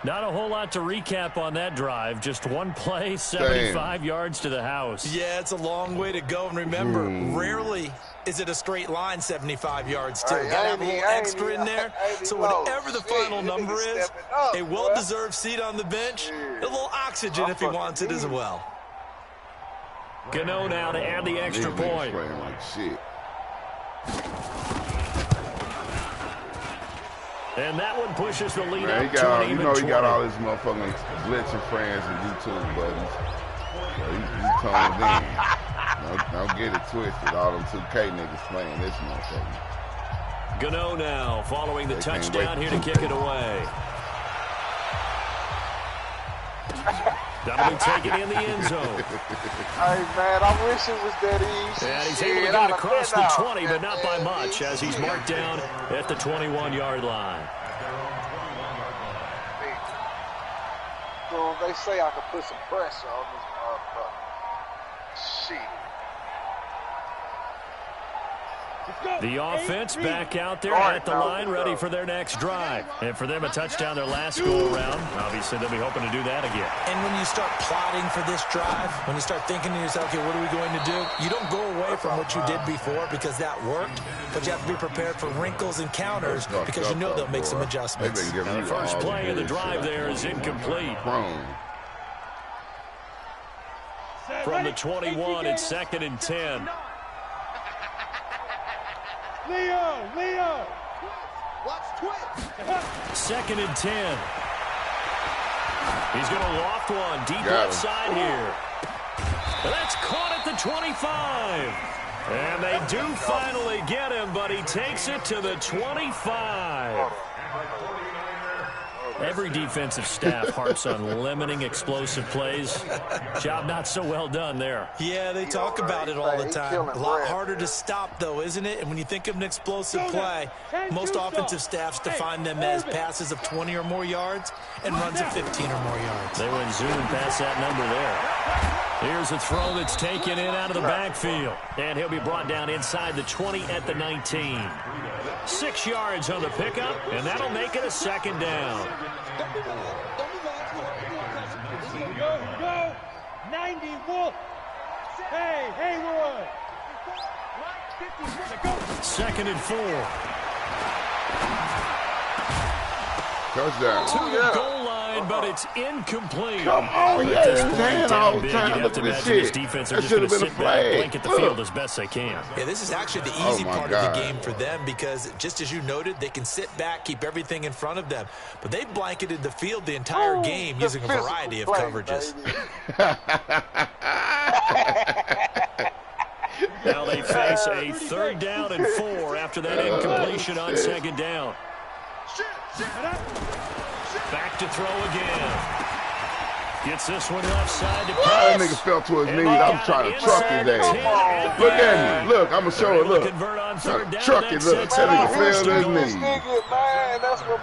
Speaker 3: Not a whole lot to recap on that drive. Just one play, 75 yards to the house.
Speaker 6: Yeah, it's a long way to go. And remember, rarely is it a straight line 75 yards, too. Got to have a little extra in there. So whatever the final number is, a well-deserved seat on the bench, a little oxygen if he wants it as well.
Speaker 3: Gano now to add the extra point.
Speaker 2: Like shit.
Speaker 3: And that one pushes the lead
Speaker 2: Man,
Speaker 3: up to an even 20.
Speaker 2: He got all his motherfucking blitzing friends and YouTube buddies. So he toned in. Don't get it twisted. All them 2K niggas playing this motherfucker.
Speaker 3: Gano now following the touchdown here to kick it away. That'll be taken in the end zone.
Speaker 4: Hey, man, I wish it was that easy.
Speaker 3: And he's able to get it across the 20, but not by much, as he's marked down at the 21-yard line.
Speaker 4: So they say I can put some pressure on this motherfucker. Shit.
Speaker 3: The offense back out there at the line, ready for their next drive. And for them, a touchdown their last go-around. Obviously, they'll be hoping to do that again.
Speaker 6: And when you start plotting for this drive, when you start thinking to yourself, okay, what are we going to do? You don't go away from what you did before because that worked, but you have to be prepared for wrinkles and counters because you know they'll make some adjustments.
Speaker 3: Now, the first play of the drive there is incomplete. From the 21, it's 2nd and 10.
Speaker 5: Leo! Watch twitch!
Speaker 3: 2nd and 10. He's going to loft one deep left side here. And that's caught at the 25. And they do finally get him, but he takes it to the 25. Every defensive staff harps on limiting explosive plays. Job not so well done there.
Speaker 6: Yeah, they talk about it all the time. A lot harder to stop, though, isn't it? And when you think of an explosive play, most offensive staffs define them as passes of 20 or more yards and runs of 15 or more yards.
Speaker 3: They went zooming past that number there. Here's a throw that's taken in out of the backfield. And he'll be brought down inside the 20 at the 19. 6 yards on the pickup, and that'll make it a second down.
Speaker 5: Go. 91. Hey, Haywood.
Speaker 3: 2nd and 4.
Speaker 2: Touchdown.
Speaker 3: To the goal line, but it's incomplete.
Speaker 2: Come on,
Speaker 3: At
Speaker 2: yeah,
Speaker 3: this
Speaker 2: his
Speaker 3: point,
Speaker 2: hand
Speaker 3: down
Speaker 2: all the
Speaker 3: big,
Speaker 2: time.
Speaker 3: you'd have
Speaker 2: Look
Speaker 3: to
Speaker 2: at this
Speaker 3: imagine his
Speaker 2: shit.
Speaker 3: defense are
Speaker 2: That
Speaker 3: just
Speaker 2: should
Speaker 3: going
Speaker 2: have
Speaker 3: to
Speaker 2: been a
Speaker 3: sit back,
Speaker 2: flag.
Speaker 3: blanket the
Speaker 2: Look.
Speaker 3: field as best they can.
Speaker 6: Yeah, this is actually the easy part of the game for them because, just as you noted, they can sit back, keep everything in front of them. But they blanketed the field the entire game using a variety of coverages.
Speaker 3: Now they face a 3rd down and 4 after that incompletion on 2nd down. Back to throw again. Gets this one left side to pass.
Speaker 2: That nigga fell to his knees. I'm trying to truck his ass. Look at me. Look, I'm going to show it. Look. Truck it. Look. That nigga fell to his knees.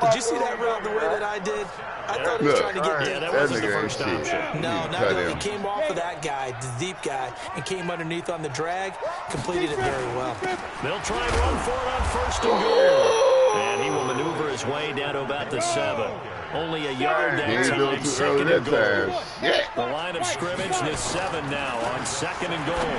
Speaker 6: Did you see that route the way that I did? I thought he was trying to get deep.
Speaker 3: That wasn't the first option.
Speaker 6: No, he came off of that guy, the deep guy, and came underneath on the drag, completed it very well.
Speaker 3: They'll try and run for it on 1st and goal. And he will maneuver his way down to about the 7. Only a yard that time, 2nd and goal. The line of scrimmage, this 7 now on 2nd and goal.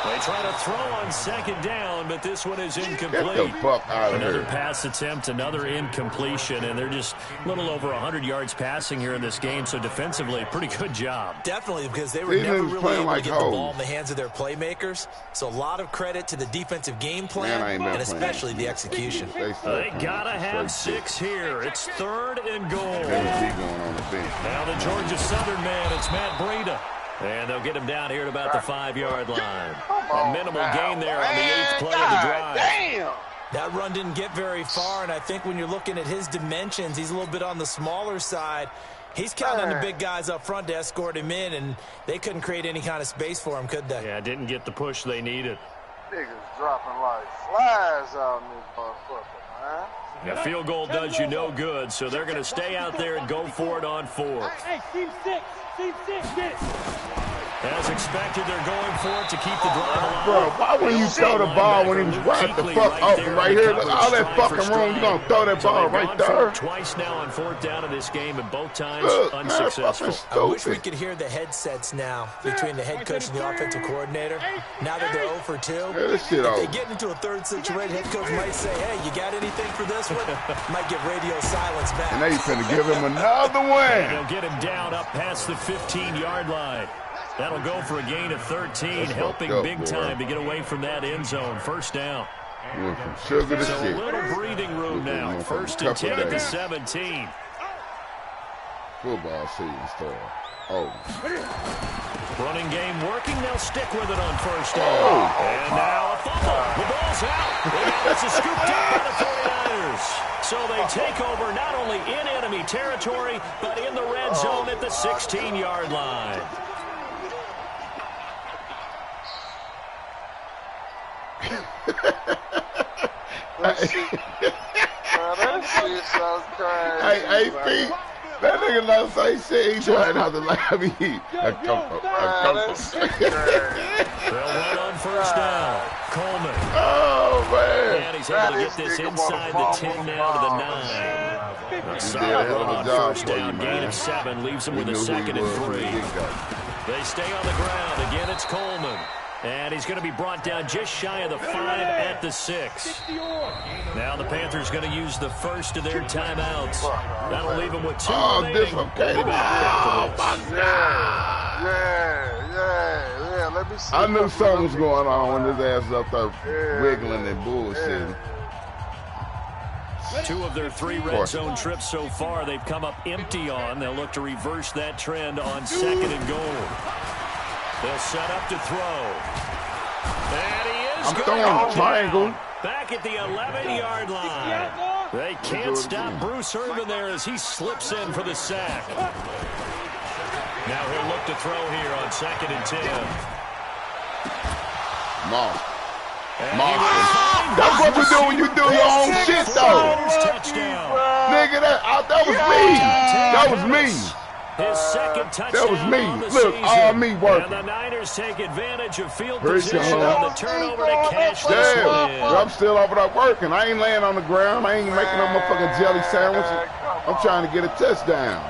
Speaker 3: They try to throw on 2nd down, but this one is incomplete.
Speaker 2: Get the fuck out of
Speaker 3: Another
Speaker 2: here.
Speaker 3: pass attempt, another incompletion, and they're just a little over 100 yards passing here in this game, so defensively, pretty good job.
Speaker 6: Definitely, because they were never really able to get the ball in the hands of their playmakers. So a lot of credit to the defensive game plan, and especially the execution.
Speaker 3: They gotta have 6 here. It's 3rd and goal. Now the Georgia Southern man, it's Matt Breida. And they'll get him down here at about the 5-yard line. A minimal gain there on the 8th play of the drive.
Speaker 4: Damn.
Speaker 6: That run didn't get very far, and I think when you're looking at his dimensions, he's a little bit on the smaller side. He's counting on the big guys up front to escort him in, and they couldn't create any kind of space for him, could they?
Speaker 3: Yeah, didn't get the push they needed.
Speaker 4: Niggas dropping like flies out in this motherfucker, man.
Speaker 3: The field goal does you no good, so they're going to stay out there and go for it on 4th.
Speaker 5: Hey, team 6, get it.
Speaker 3: As expected, they're going for it to keep the drive alive.
Speaker 2: Bro, why wouldn't you throw the ball when he was wide the fuck open right here? Look, all that fucking room, you gonna throw that ball right there?
Speaker 3: Twice now on 4th down in this game, and both times unsuccessful.
Speaker 6: I wish we could hear the headsets now between the head coach and the offensive coordinator. Now that they're 0 for 2, if they get into a 3rd situation, head coach might say, hey, you got anything for this one? Might get radio silence back.
Speaker 2: And they finna give him another one.
Speaker 3: And they'll get him down up past the 15-yard line. That'll go for a gain of 13, helping big time to get away from that end zone. 1st down.
Speaker 2: Went from sugar to
Speaker 3: so
Speaker 2: shit.
Speaker 3: A little breathing room now. 1st and 10 at the 17.
Speaker 2: Football season start. Oh.
Speaker 3: Running game working. They'll stick with it on 1st down. And now a fumble. The ball's out. It's a scoop down by the 49ers. So they take over not only in enemy territory, but in the red zone at the 16-yard line.
Speaker 4: That shit sounds crazy.
Speaker 2: Hey, Pete, that nigga not say shit. He trying not to laugh at me.
Speaker 3: They'll run on 1st down. Coleman.
Speaker 2: Oh, man.
Speaker 3: And he's able to get this inside the 10 now to the 9. A solid run on 1st down. Gain of 7 leaves him with a 2nd and 3. They stay on the ground. Again, it's Coleman. And he's going to be brought down just shy of the 5 at the 6. Now the Panthers going to use the first of their timeouts. That'll leave them with 2 remaining.
Speaker 2: Oh, my God.
Speaker 4: Yeah. Let me see.
Speaker 2: I knew something was going on when his ass was up there wiggling and bullshitting.
Speaker 3: 2 of their 3 red zone trips so far, they've come up empty on. They'll look to reverse that trend on 2nd and goal. They'll set up to throw. And he is
Speaker 2: throwing a triangle.
Speaker 3: Back at the 11-yard line. They can't stop Bruce Irvin there as he slips in for the sack. Now he'll look to throw here on 2nd and 10.
Speaker 2: Moss. That's what you do when you do your own shit, though.
Speaker 3: Touchdown.
Speaker 2: Nigga, that was me. That was me.
Speaker 3: His second touchdown
Speaker 2: That was me.
Speaker 3: on the
Speaker 2: Look,
Speaker 3: season.
Speaker 2: all me working.
Speaker 3: And the Niners take advantage of field
Speaker 2: Appreciate
Speaker 3: position
Speaker 2: it.
Speaker 3: on the turnover to catch this
Speaker 2: Damn,
Speaker 3: one.
Speaker 2: I'm still over there working. I ain't laying on the ground. I ain't making no motherfucking jelly sandwich. I'm trying to get a touchdown.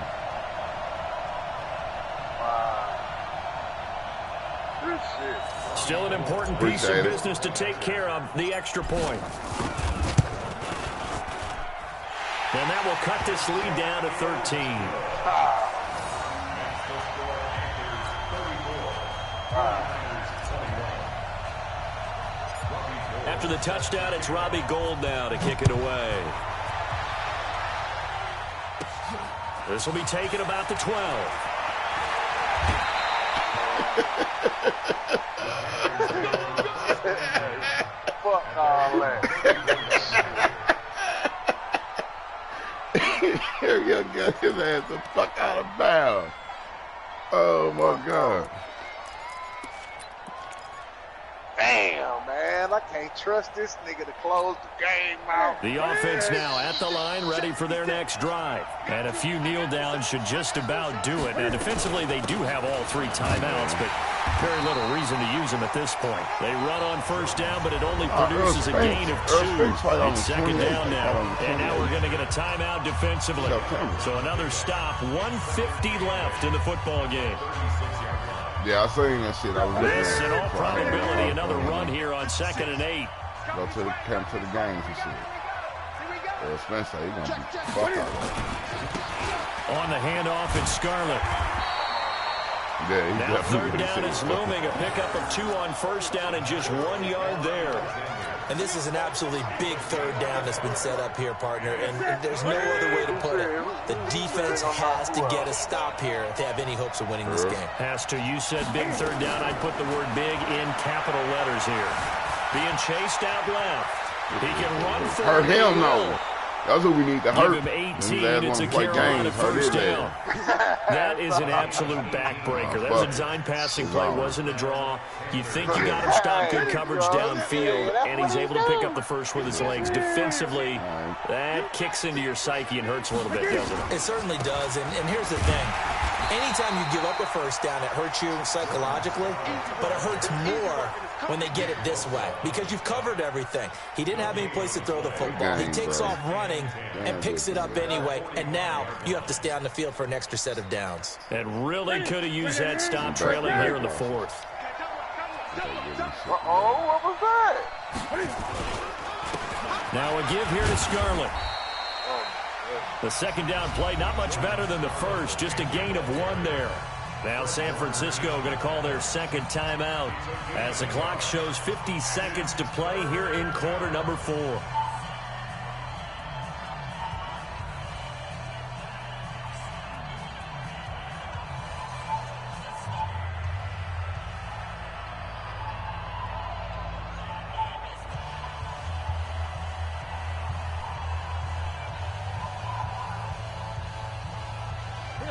Speaker 4: Good shit.
Speaker 3: Still an important piece
Speaker 2: Appreciate
Speaker 3: of
Speaker 2: it.
Speaker 3: business to take care of, the extra point. And that will cut this lead down to 13. After the touchdown, it's Robbie Gould now to kick it away. This will be taken about the 12.
Speaker 4: Fuck all that.
Speaker 2: You got his ass the fuck out of bounds. Oh my God.
Speaker 4: Damn, man. I can't trust this nigga to close the game out.
Speaker 3: The offense now at the line, ready for their next drive. And a few kneel downs should just about do it. Now, defensively, they do have all 3 timeouts, but very little reason to use them at this point. They run on first down, but it only produces a gain of 2. It's second down now. And now we're going to get a timeout defensively. So another stop, 1:50 left in the football game.
Speaker 2: Yeah, I seen that shit. I was looking
Speaker 3: This,
Speaker 2: at
Speaker 3: in
Speaker 2: it.
Speaker 3: all probability, another run here on 2nd and 8.
Speaker 2: Go to the camp to the games and shit. Well, Spencer, he's gonna be fucked out.
Speaker 3: On the handoff, it's Scarlett.
Speaker 2: Yeah, he's
Speaker 3: Now
Speaker 2: definitely
Speaker 3: 3rd down
Speaker 2: gonna
Speaker 3: is
Speaker 2: see it.
Speaker 3: looming. A pickup of 2 on first down and just 1 yard there.
Speaker 6: And this is an absolutely big 3rd down that's been set up here, partner. And there's no other way to put it. The defense has to get a stop here to have any hopes of winning this game.
Speaker 3: Has to. You said big 3rd down. I'd put the word big in capital letters here. Being chased out left. He can run for
Speaker 2: Hurt
Speaker 3: it.
Speaker 2: him, no. That's what we need to hurt.
Speaker 3: Give him 18. It's a Carolina first down. That is an absolute backbreaker. That was a design passing play. Wasn't a draw. You think you got him stopped, good coverage downfield, and he's able to pick up the first with his legs. Defensively, that kicks into your psyche and hurts a little bit, doesn't it?
Speaker 6: It certainly does. And here's the thing. Anytime you give up a first down, it hurts you psychologically, but it hurts more when they get it this way because you've covered everything. He didn't have any place to throw the football. He takes off running and picks it up anyway, and now you have to stay on the field for an extra set of downs.
Speaker 3: And really could have used that stop trailing here in the 4th.
Speaker 4: Uh-oh, what was that?
Speaker 3: Now a give here to Scarlett. The 2nd down play, not much better than the first, just a gain of 1 there. Now San Francisco going to call their 2nd timeout as the clock shows 50 seconds to play here in quarter number 4.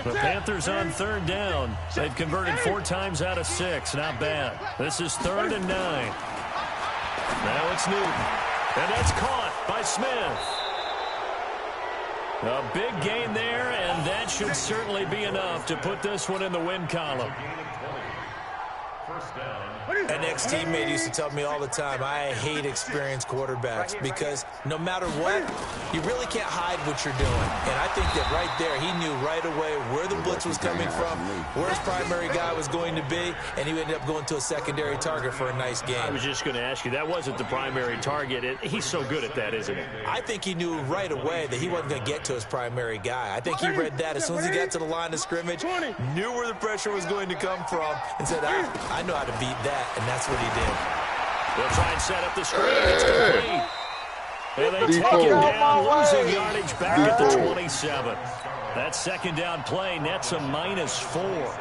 Speaker 3: The Panthers on 3rd down. They've converted 4 times out of 6. Not bad. This is 3rd and 9. Now it's Newton. And that's caught by Smith. A big gain there, and that should certainly be enough to put this one in the win column.
Speaker 6: An ex-teammate used to tell me all the time, I hate experienced quarterbacks because no matter what, you really can't hide what you're doing. And I think that right there, he knew right away where the blitz was coming from, where his primary guy was going to be, and he ended up going to a secondary target for a nice game.
Speaker 3: I was just going to ask you, that wasn't the primary target. He's so good at that, isn't he?
Speaker 6: I think he knew right away that he wasn't going to get to his primary guy. I think he read that as soon as he got to the line of scrimmage, knew where the pressure was going to come from, and said, I know how to beat that. And that's what he did.
Speaker 3: They'll try and set up the screen. It's complete. And they take him down, losing yardage back at the 27. That 2nd down play nets a -4.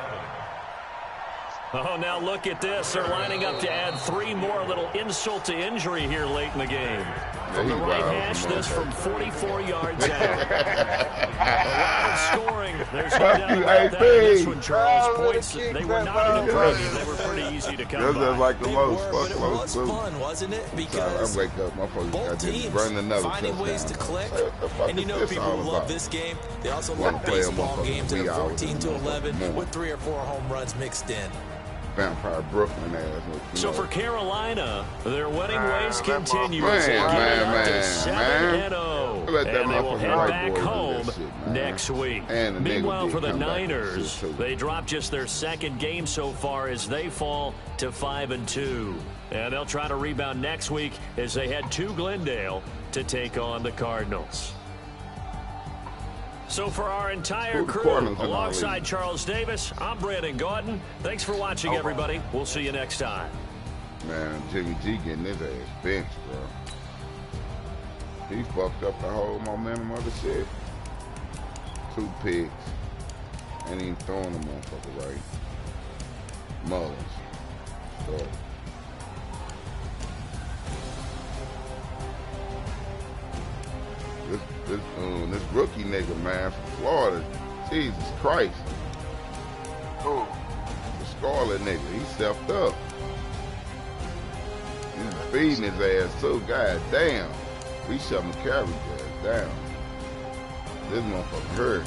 Speaker 3: Oh, now look at this. They're lining up to add 3 more, a little insult to injury here late in the game. From the right hash, this from 44 yards out. A lot of scoring. There's no doubt about that. This one, Charles, points, they were not in a hurry. They were pretty easy to come by.
Speaker 2: That's like the most
Speaker 6: but it was fun, wasn't it? Because
Speaker 2: I wake up, my folks
Speaker 6: both teams finding ways to click. And you know people who love this game, they also love baseball games that are 14 to 11 with 3 or 4 home runs mixed in.
Speaker 2: Vampire Brooklyn ass.
Speaker 3: So for Carolina, their winning ways continue.
Speaker 2: Man.
Speaker 3: And they will head back home next week. Meanwhile, for the Niners, they dropped just their second game so far as they fall to 5-2. And they'll try to rebound next week as they head to Glendale to take on the Cardinals. So for our entire crew, alongside Charles Davis, I'm Brandon Gordon. Thanks for watching, everybody. We'll see you next time.
Speaker 2: Man, Jimmy G getting his ass benched, bro. He fucked up the whole momentum of the shit. 2 picks. Ain't even throwing the motherfucker right. Mullins. So. This rookie nigga, man, from Florida. Jesus Christ.
Speaker 4: Who?
Speaker 2: The Scarlet nigga. He stepped up. He's feeding his ass too. God damn. We shut him carry his ass down. This motherfucker hurt.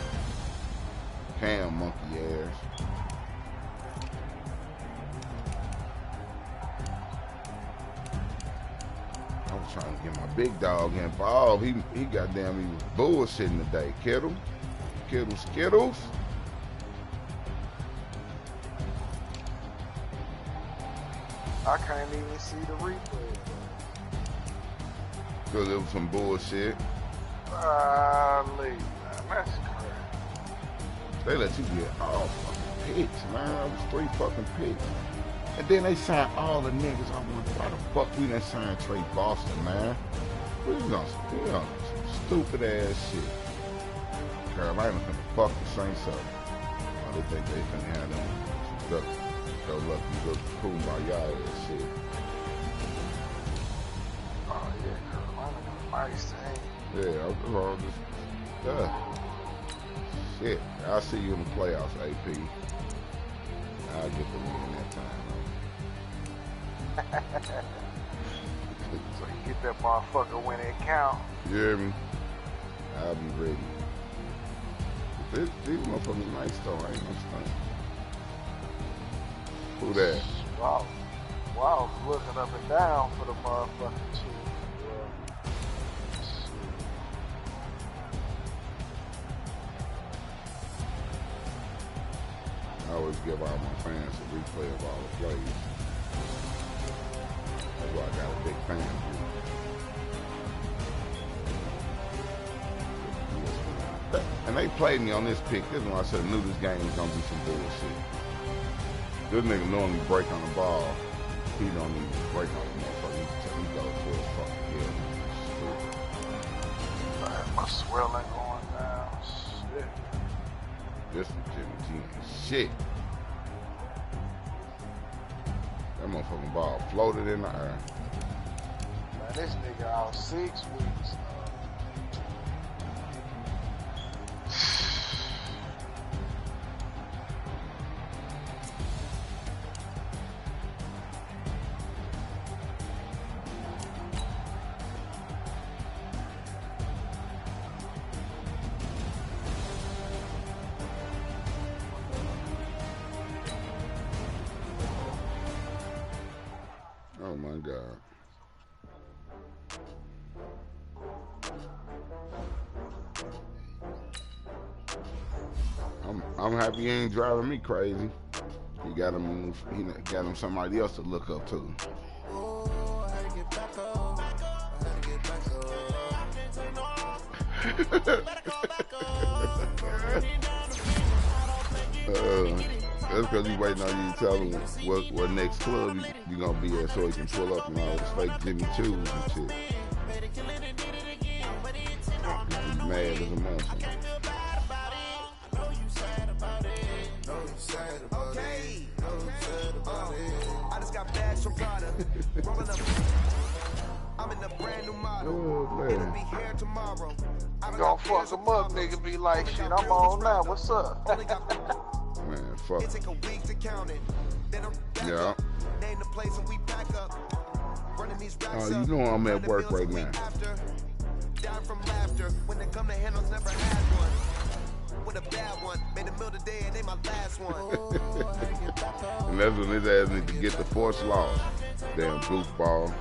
Speaker 2: Cam monkey ass. I was trying to get my big dog involved. He goddamn, he was bullshitting today. Kittle Skittles.
Speaker 4: I can't even see the replay.
Speaker 2: Because it was some bullshit.
Speaker 4: Man, that's crazy.
Speaker 2: They let you get all fucking picks, man. That was 3 fucking picks. And then they signed all the niggas. I wonder why the fuck we didn't sign Trey Boston, man. We on some stupid ass shit. Carolina finna fuck the Saints up. Oh, they think they finna have them go lucky, go kumbaya ass shit.
Speaker 4: Oh yeah, Carolina got a nice team.
Speaker 2: Yeah, I'm just shit. I'll see you in the playoffs, AP. I'll get the win that time.
Speaker 4: So you get that motherfucker when it count.
Speaker 2: You hear me? I'll be ready. These motherfuckers nice though, I ain't no stunt. Who that?
Speaker 4: Wow. Wow, looking up and down for the motherfucking Chiefs.
Speaker 2: I always give all my fans a replay of all the plays. That's why I got a big fan group. And they played me on this pick. This is when I said I knew this game was gonna be some bullshit. This nigga normally break on the ball. He don't even break on the motherfucker. He goes for his fucking head.
Speaker 4: Man, my swelling going down. Shit.
Speaker 2: This is Jimmy G ain't shit. That motherfucking ball floated in the air.
Speaker 4: Man, this nigga out 6 weeks.
Speaker 2: Oh my God. I'm happy he ain't driving me crazy. He got him somebody else to look up to. That's because he's waiting on you to tell him what next club you gonna be at so he can pull up and all this fake Jimmy Choo's and shit. He's mad as a monster.
Speaker 1: I'm in a brand new model.
Speaker 2: Oh,
Speaker 1: It'll
Speaker 2: man.
Speaker 1: be here tomorrow.
Speaker 4: You gonna fuck him up, nigga. Be like, shit, I'm on now. What's up?
Speaker 2: Man, fuck.
Speaker 1: It take a week to count it. Then I'm back
Speaker 2: Yeah.
Speaker 1: up. Name the place and we back up. Running these racks
Speaker 2: You
Speaker 1: up.
Speaker 2: know I'm at
Speaker 1: Running
Speaker 2: work
Speaker 1: bills
Speaker 2: right
Speaker 1: a week
Speaker 2: now.
Speaker 1: after. Down from laughter. When they come to handles, never had one. With a bad one. Made a meal today and they my last one.
Speaker 2: And that's when his ass need to get the force law. Damn goofball.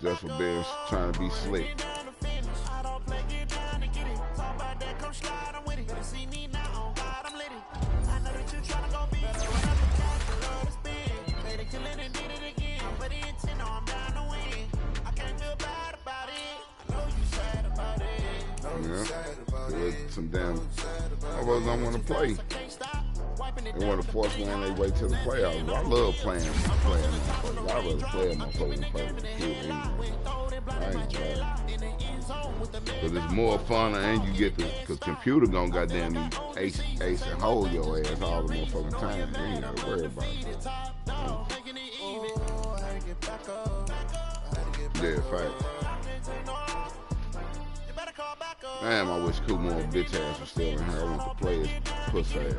Speaker 2: Just for being trying to be slick. Yeah. Some damn others don't want to play. They want to force one their way to the playoffs. I love playing. I'd rather play a motherfucker than play with the computer anyway. I ain't trying. Because it's more fun and you get the, because computer gonna goddamn you ace and hold your ass all the motherfucking time. You ain't gotta worry about it. Yeah, fact. Damn, I wish Kumar bitch ass was still in here. I want to play his puss ass.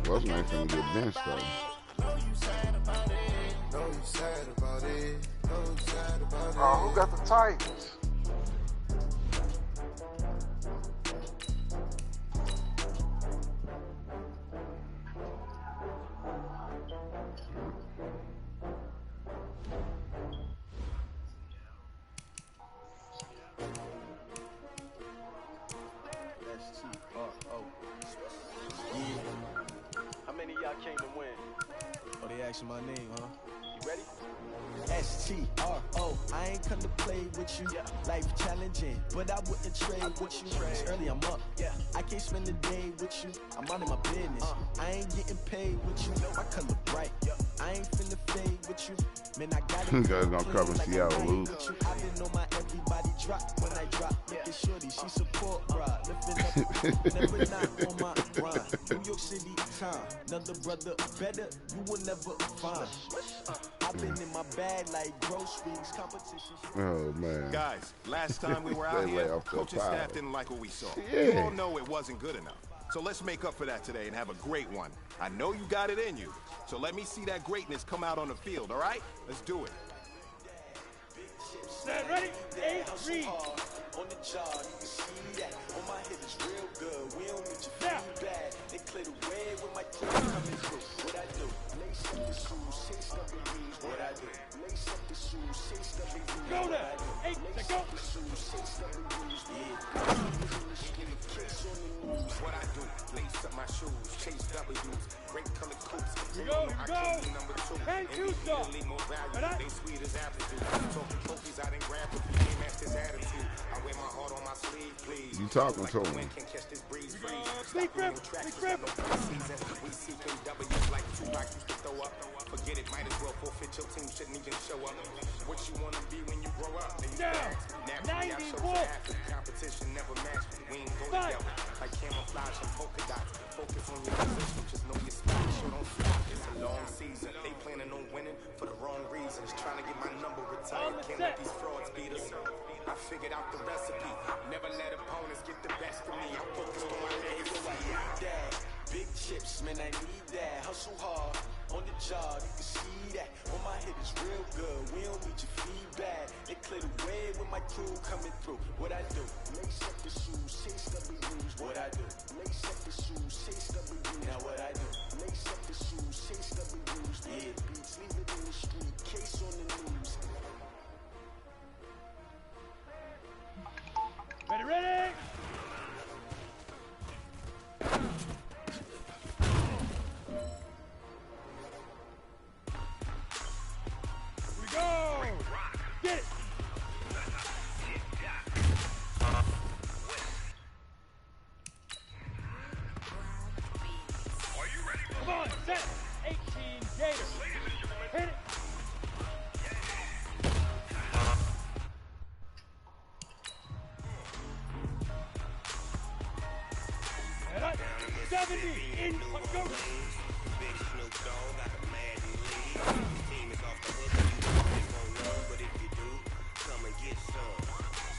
Speaker 2: What's my finna get benched though?
Speaker 4: Oh, who got the Titans?
Speaker 1: How many of y'all came to win?
Speaker 8: Oh, they asking my name, huh?
Speaker 1: You ready?
Speaker 8: S-T-R-O, I ain't come to play with you. Life challenging, but I wouldn't trade with you. It's early, I'm up. I can't spend the day with you. I'm out of my business. I ain't getting paid with you. My color bright. I ain't finna fade with you. Man, I got it.
Speaker 2: You guys gonna cover Seattle lose.
Speaker 8: I didn't know my everybody drop when I drop. Look at shorty, she support bra. Lifting up, never not on my grind. New York City time, another brother better, you will never find. I've been in my bag like groceries, competition.
Speaker 2: Oh man.
Speaker 9: Guys, last time we were out here, coach's staff didn't like what we saw.
Speaker 2: Yeah.
Speaker 9: You all know it wasn't good enough. So let's make up for that today and have a great one. I know you got it in you. So let me see that greatness come out on the field, all right? Let's do it.
Speaker 5: Set, ready? 8-3.
Speaker 8: On the job, you can see that. On my head is real good. We don't need your feedback. They clear the way with my crew coming through. What I do? Lace up the shoes, chase up the rules. What I do? Lace up the shoes, chase up the rules.
Speaker 5: Go there. 8 to go.
Speaker 8: The shoes, chase up the rules.
Speaker 9: What I do? Lace up my shoes, chase W's, great color coats.
Speaker 5: Here we go, here we go. Hey, Houston.
Speaker 9: They sweet as apple juice. Talking trophies, I didn't grab a few. Can't match this attitude. I wear my heart on my sleeve, please.
Speaker 2: You talking to him?
Speaker 9: Can catch this breeze free.
Speaker 5: Big grip, big grip.
Speaker 9: We seeking W's like Tupac used to throw up. Forget it, might as well forfeit. Your team shouldn't even show up. What you wanna be when you grow up?
Speaker 5: Down. 91.
Speaker 9: Competition never matched. We ain't go together. Like camouflage and polka dots. Focus on your position, just know your spot. Sure don't stop. It's a long season. They planning on winning for the wrong reasons. Trying to get my number retired. Can't let these frauds beat us. I figured out the recipe. Never let opponents get the best of me. I'm focused on my legacy.
Speaker 8: Big chips, man, I need that. Hustle hard on the job, you can see that. On my head is real good. We don't need your feedback. They clear the way with my crew coming through. What I do? Lace up the shoes, chase up the rules. What I do? Lace up the shoes, chase up the rules. Now what I do? Lace up the shoes, chase up the rules. Yeah, beats, leave it in the street. Case on the news.
Speaker 5: Ready, ready? Here we go. Get it. Come on, set. 18 Gators. Hit it. 70 in. Let's go.
Speaker 9: Big Snoop Dogg got a mad lead. His team is off the hook, and you won't know. But if you do, come and get some.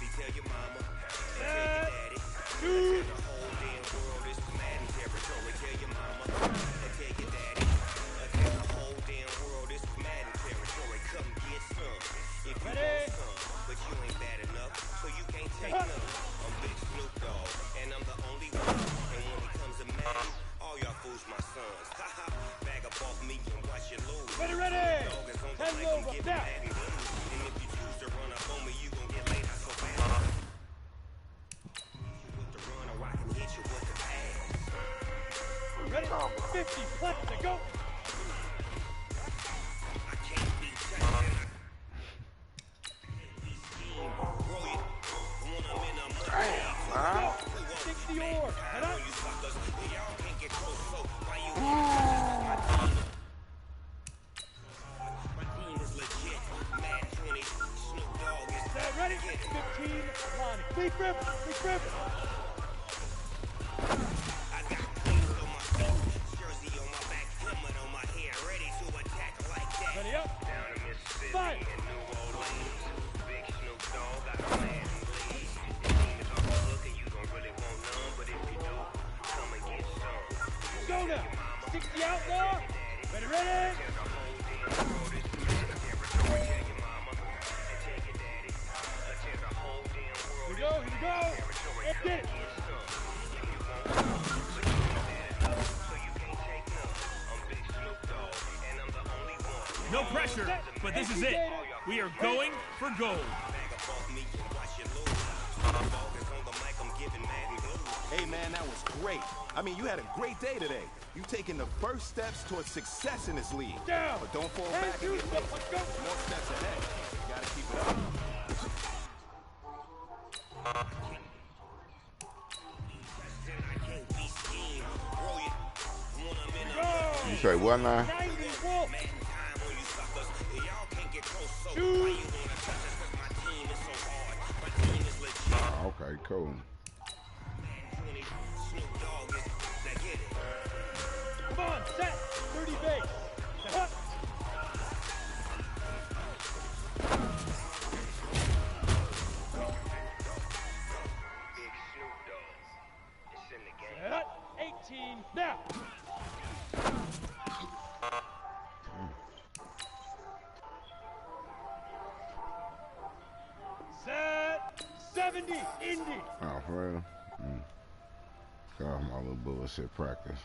Speaker 9: See, tell your mama, and tell your daddy. Tell the whole damn world this is Madden territory. Tell your mama, and tell your daddy. Tell the whole damn world this is Madden territory. Come get some. If you want some, but you ain't bad enough, so you can't take none. I'm Big Snoop Dogg, and I'm the only one. And when it comes to Madden, all y'all fools my sons. Haha, bag up off me and watch you lose.
Speaker 5: Ready.
Speaker 9: Dog is on the
Speaker 5: Hands
Speaker 9: mic, I'm
Speaker 5: over.
Speaker 9: giving
Speaker 5: Now.
Speaker 9: Madden blues. And if you choose to run up on me, you gon' get laid out so fast. With the run, or I can hit you with the pass.
Speaker 5: Ready. 50 plus to go.
Speaker 9: I can't be touched. Roll it. When I'm in a
Speaker 4: Damn,
Speaker 5: 60 or.
Speaker 9: I know you suckers, y'all can't get close, so why you my team is legit. Mad 20, Snoop Dogg is
Speaker 5: Set, ready. 15 line. Big rip.
Speaker 9: I got cleans on my feet, jersey on my back, helmet on my head, ready to attack like that.
Speaker 5: Ready up.
Speaker 9: Down in Mississippi
Speaker 5: Fight.
Speaker 9: and New Orleans, Big Snoop Dogg got a man in bleed. His team is off the hook and you don't really want none, but if you do, come and get some.
Speaker 5: Go now. 60 outlaw. Ready.
Speaker 9: Tell the whole damn world this is Madden territory. Tell your mama and tell your daddy. Tell the whole damn world
Speaker 5: Here we go.
Speaker 9: territory.
Speaker 5: Let's
Speaker 9: Come
Speaker 5: get it.
Speaker 9: and get some. If you want some, but you ain't bad enough, so you can't take none. I'm Big Snoop Dogg, and I'm the only one.
Speaker 3: No pressure, but this is it. We are going for gold.
Speaker 9: Bag up off me and watch you lose. Dog is on the mic, I'm giving Madden blues.
Speaker 10: Hey, man, that was great. I mean, you had a great day today. You've taken the first steps towards success in this league.
Speaker 5: Down.
Speaker 10: But don't fall
Speaker 5: Hands
Speaker 10: back and get
Speaker 5: used.
Speaker 10: lazy.
Speaker 5: Let's go.
Speaker 10: More steps ahead. You gotta keep it up.
Speaker 9: I can't be schemed. Roll it. When I'm in a
Speaker 2: You say what now?
Speaker 5: 90 wolf.
Speaker 9: Madden time on you suckers. Y'all can't get close, so why you wanna touch us? 'Cause my team is so hard. My team is legit.
Speaker 2: Okay, cool.
Speaker 9: Madden 20, Snoop Dogg is. Now get it.
Speaker 5: Come on, set. 30 base. Up.
Speaker 9: Big Snoop Dogg. It's in the game.
Speaker 5: Set. 18 now. Set. 70 Indy.
Speaker 2: Oh, for real? God, my little bullshit practice.